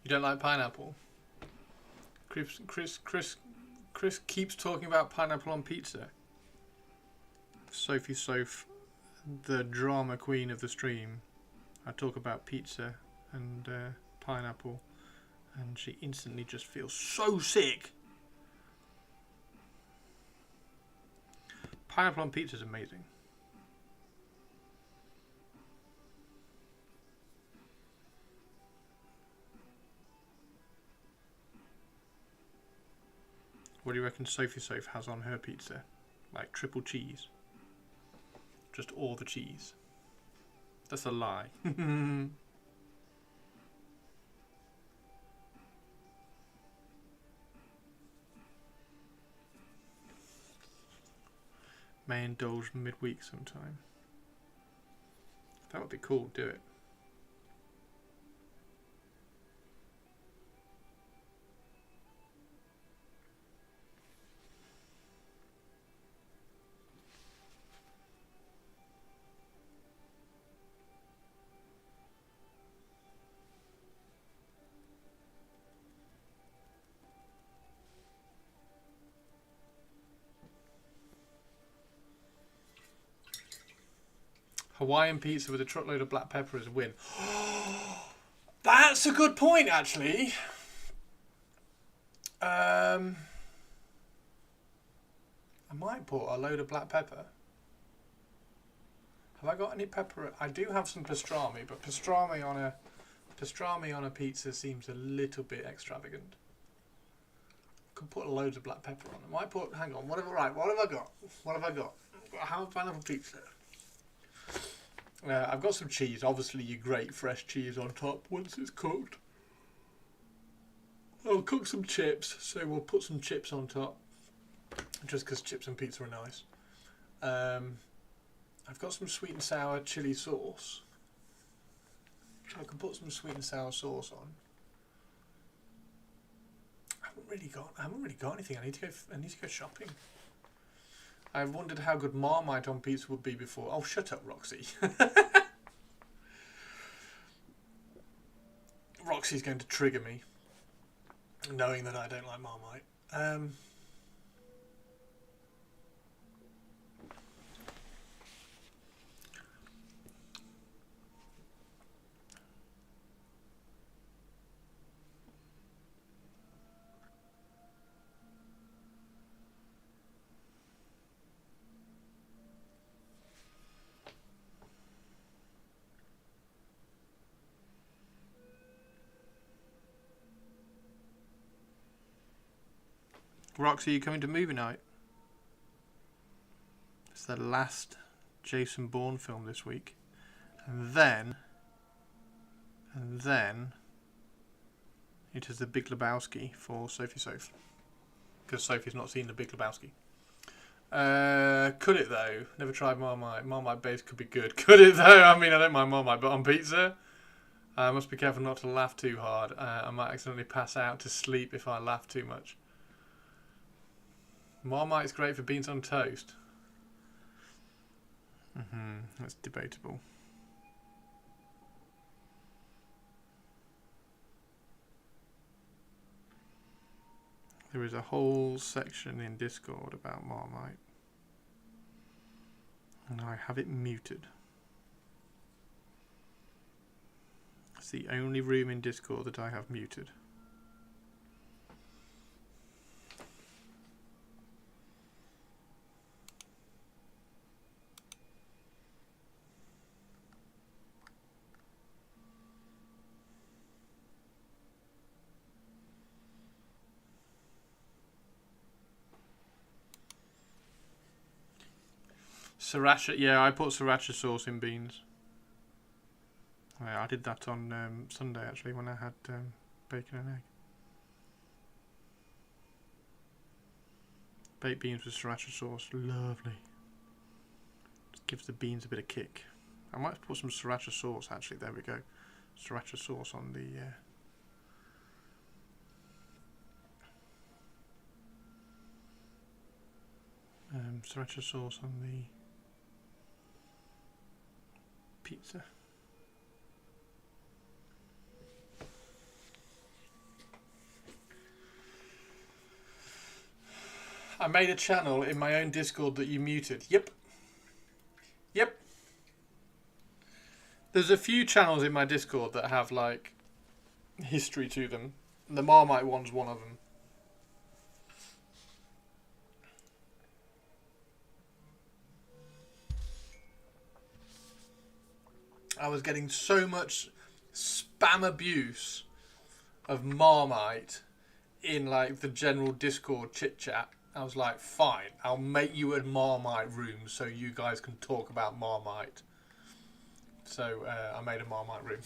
You don't like pineapple? Chris keeps talking about pineapple on pizza. Sophie Soph, the drama queen of the stream. I talk about pizza and pineapple And she instantly just feels so sick. Pineapple on pizza is amazing. What do you reckon Sophie Soph has on her pizza? Like triple cheese? Just all the cheese? That's a lie. May indulge midweek sometime. That would be cool, do it. Hawaiian pizza with a truckload of black pepper is a win. That's a good point, actually. I might put a load of black pepper. Have I got any pepper? I do have some pastrami, but pastrami on a pizza seems a little bit extravagant. Could put loads of black pepper on. I might put. Hang on. What have I got? What have I got? How about pineapple pizza? I've got some cheese. Obviously, you grate fresh cheese on top once it's cooked. I'll cook some chips, so we'll put some chips on top, just because chips and pizza are nice. I've got some sweet and sour chili sauce. I can put some sweet and sour sauce on. I haven't really got anything. I need to go shopping. I've wondered how good Marmite on pizza would be before. Oh, shut up, Roxy. Roxy's going to trigger me, knowing that I don't like Marmite. Roxy, are you coming to movie night? It's the last Jason Bourne film this week. And then it is The Big Lebowski for Sophie Soph. Because Sophie's not seen The Big Lebowski. Could it though? Never tried Marmite. Marmite base could be good. Could it though? I mean, I don't mind Marmite, but on pizza? I must be careful not to laugh too hard. I might accidentally pass out to sleep if I laugh too much. Marmite's great for beans on toast. That's debatable. There is a whole section in Discord about Marmite. And I have it muted. It's the only room in Discord that I have muted. Sriracha, yeah, I put sriracha sauce in beans. Yeah, I did that on Sunday actually when I had bacon and egg. Baked beans with sriracha sauce, lovely. Just gives the beans a bit of kick. I might put some sriracha sauce actually, there we go. Sriracha sauce on the... sriracha sauce on the pizza. I made a channel in my own Discord that you muted. Yep. There's a few channels in my Discord that have like history to them. The Marmite one's one of them. I was getting so much spam abuse of Marmite in like the general Discord chit chat. I was like, fine, I'll make you a Marmite room so you guys can talk about Marmite. So I made a Marmite room.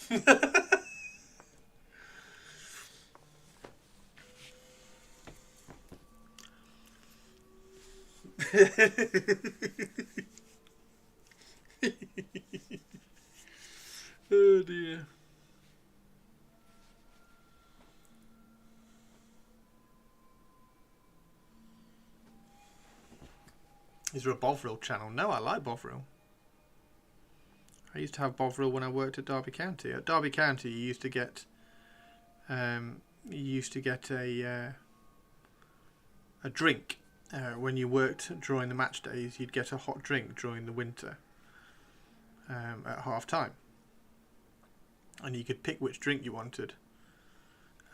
Oh dear. Is there a Bovril channel? No, I like Bovril. I used to have Bovril when I worked at Derby County. At Derby County, you used to get a drink when you worked during the match days. You'd get a hot drink during the winter at half time, and you could pick which drink you wanted.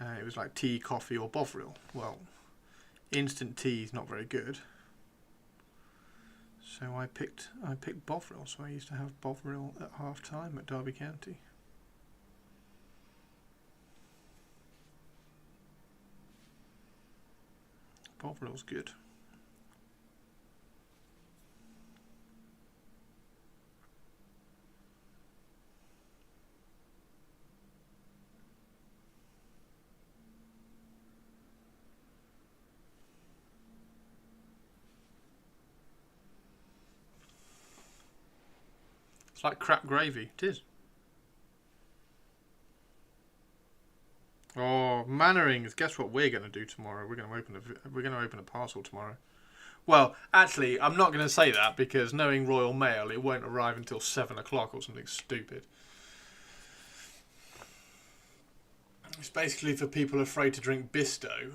It was like tea, coffee, or Bovril. Well, instant tea is not very good. So I picked Bovril, so I used to have Bovril at half time at Derby County. Bovril's good. It's like crap gravy. It is. Oh, Mannerings! Guess what we're going to do tomorrow? We're going to open a parcel tomorrow. Well, actually, I'm not going to say that because knowing Royal Mail, it won't arrive until 7 o'clock or something stupid. It's basically for people afraid to drink Bisto.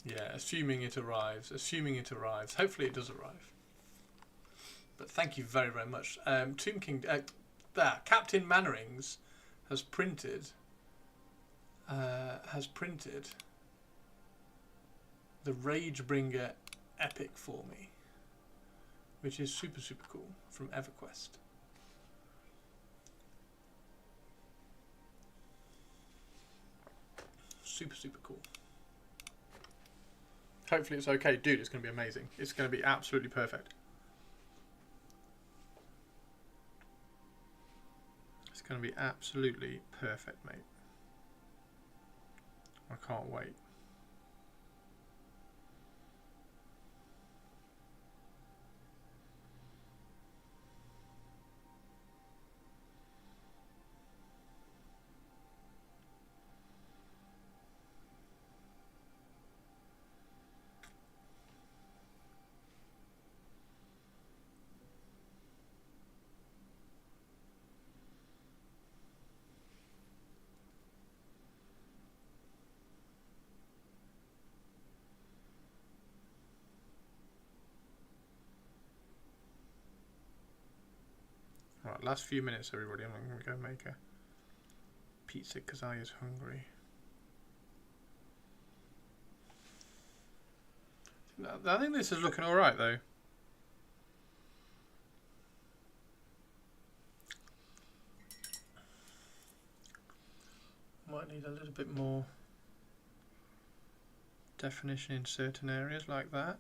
Yeah, assuming it arrives. Hopefully it does arrive. But thank you very, very much. Tomb King... Captain Mannerings has printed... the Ragebringer Epic for me. Which is super, super cool. From EverQuest. Super, super cool. Hopefully it's okay. Dude, it's going to be amazing. It's going to be absolutely perfect. It's going to be absolutely perfect, mate. I can't wait. Alright, last few minutes, everybody. I'm going to go make a pizza because I is hungry. I think this is looking alright, though. Might need a little bit more definition in certain areas like that.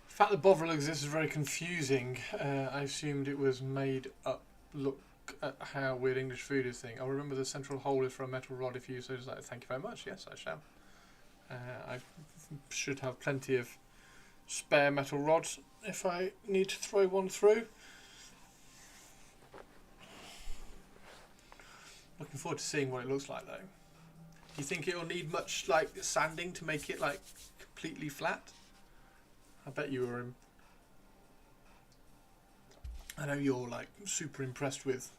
The fact that Bovril exists is very confusing. I assumed it was made up. Look at how weird English food is thing. I'll remember the central hole is for a metal rod if you so desire. Thank you very much. Yes, I shall. I should have plenty of spare metal rods if I need to throw one through. Looking forward to seeing what it looks like though. you think it'll need much like sanding to make it like completely flat? I bet you were. I know you're like super impressed with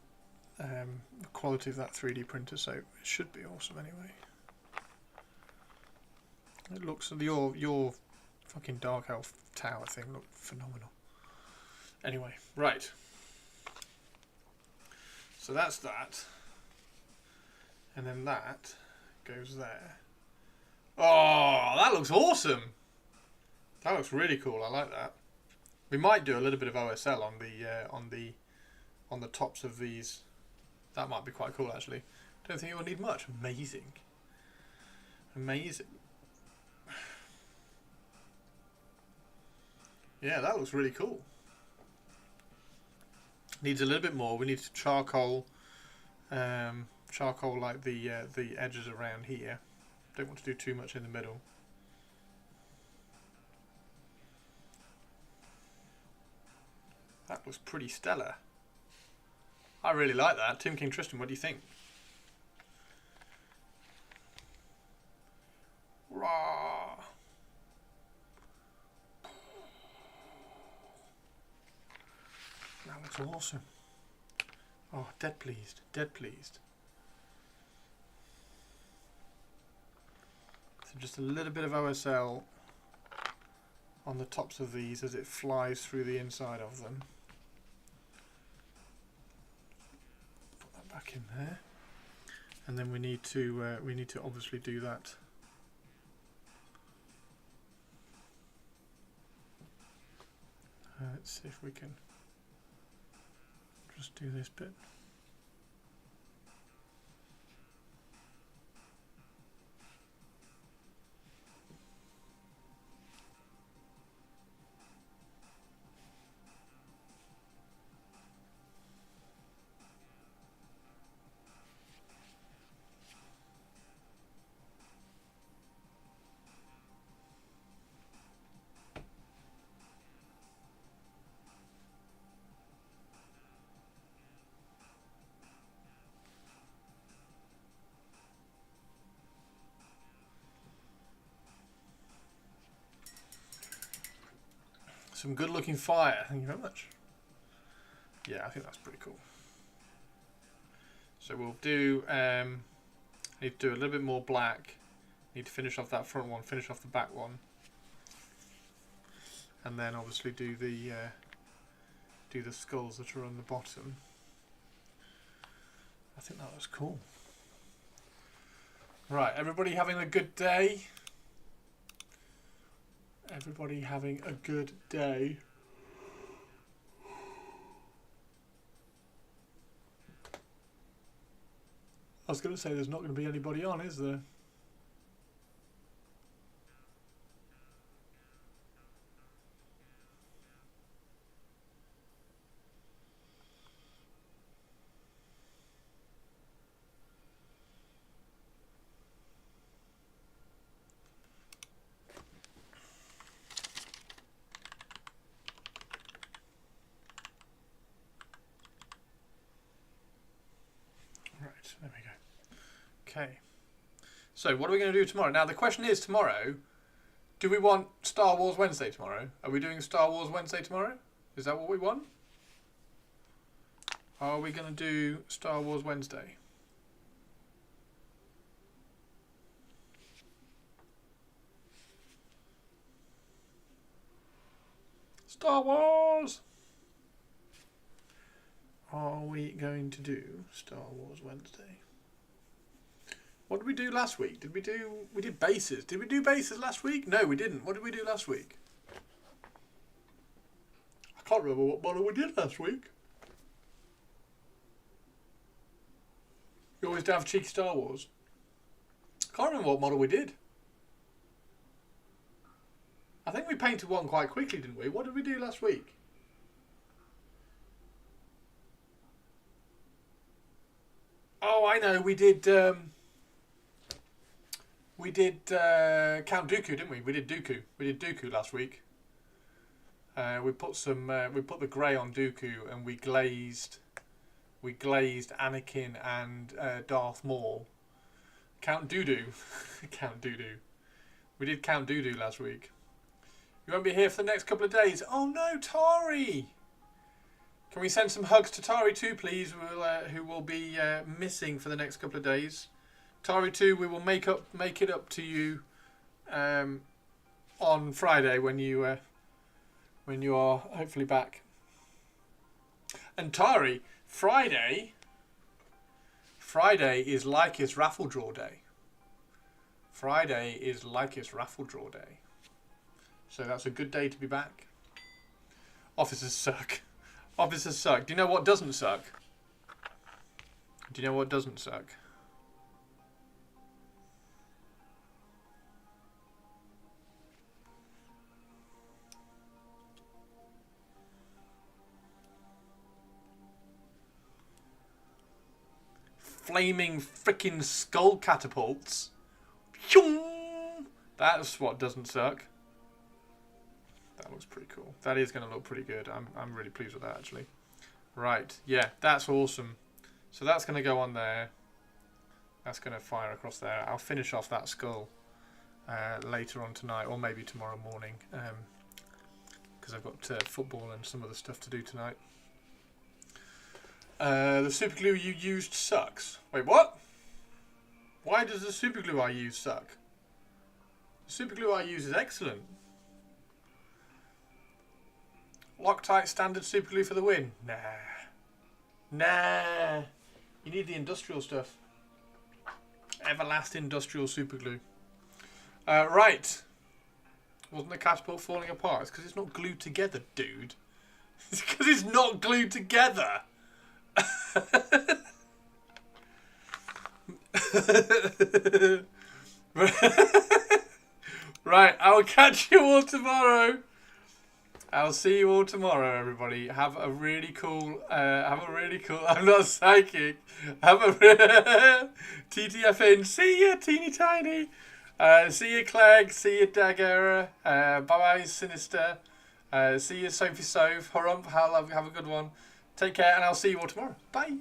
the quality of that 3D printer, so it should be awesome anyway. It looks your fucking Dark Elf tower thing looked phenomenal. Anyway, right. So that's that. And then that goes there. Oh, that looks awesome. That looks really cool. I like that. We might do a little bit of OSL on the tops of these. That might be quite cool actually. Don't think it will need much. Amazing. Amazing. Yeah, that looks really cool. Needs a little bit more. We need to charcoal like the edges around here. Don't want to do too much in the middle. That looks pretty stellar. I really like that. Tim King Tristan, what do you think? Rah. That looks awesome. Oh, dead pleased. Dead pleased. So just a little bit of OSL on the tops of these as it flies through the inside of them. Put that back in there, and then we need to obviously do that. Let's see if we can just do this bit. Some good looking fire, thank you very much. Yeah, I think that's pretty cool. So we'll do, need to do a little bit more black. Need to finish off that front one, finish off the back one. And then obviously do the skulls that are on the bottom. I think that was cool. Right, everybody having a good day? Everybody having a good day. I was going to say there's not going to be anybody on, is there? There we go. Okay. So what are we going to do tomorrow? Now the question is tomorrow, do we want Star Wars Wednesday tomorrow? Are we doing Star Wars Wednesday tomorrow? Is that what we want? Are we going to do Star Wars Wednesday? Star Wars! Are we going to do Star Wars Wednesday? What did we do last week? We did bases. Did we do bases last week? No, we didn't. What did we do last week? I can't remember what model we did last week. You always down for cheeky Star Wars. I can't remember what model we did. I think we painted one quite quickly, didn't we? What did we do last week? Oh, I know. We did Count Dooku, didn't we? We did Dooku. We did Dooku last week. We put the grey on Dooku, and we glazed Anakin and Darth Maul Count Doodoo. Count Doodoo. We did Count Doodoo last week. You won't be here for the next couple of days. Oh no, Tari! Can we send some hugs to Tari too, please? Who will be missing for the next couple of days. Tari too, we will make it up to you on Friday when you are hopefully back. And Tari, Friday is Lhykhis Raffle Draw Day. Friday is Lhykhis Raffle Draw Day. So that's a good day to be back. Officers suck. Officers suck. Do you know what doesn't suck? Do you know what doesn't suck? Flaming freaking skull catapults. That's what doesn't suck. That looks pretty cool. That is going to look pretty good. I'm really pleased with that, actually. Right. Yeah, that's awesome. So that's going to go on there. That's going to fire across there. I'll finish off that skull later on tonight, or maybe tomorrow morning, because I've got football and some other stuff to do tonight. The super glue you used sucks. Wait, what? Why does the super glue I use suck? The super glue I use is excellent. Loctite standard super glue for the win. Nah. Nah. You need the industrial stuff. Everlasting industrial super glue. Right. Wasn't the catapult falling apart? It's because it's not glued together, dude. It's because it's not glued together. Right, I will catch you all tomorrow. I'll see you all tomorrow, everybody. Have a really cool, I'm not psychic. Have a TTFN. See ya, teeny tiny. See ya, Clegg. See ya, Daguerre. Bye-bye, Sinister. See ya, Sophie Sove. Harump, have a good one. Take care, and I'll see you all tomorrow. Bye.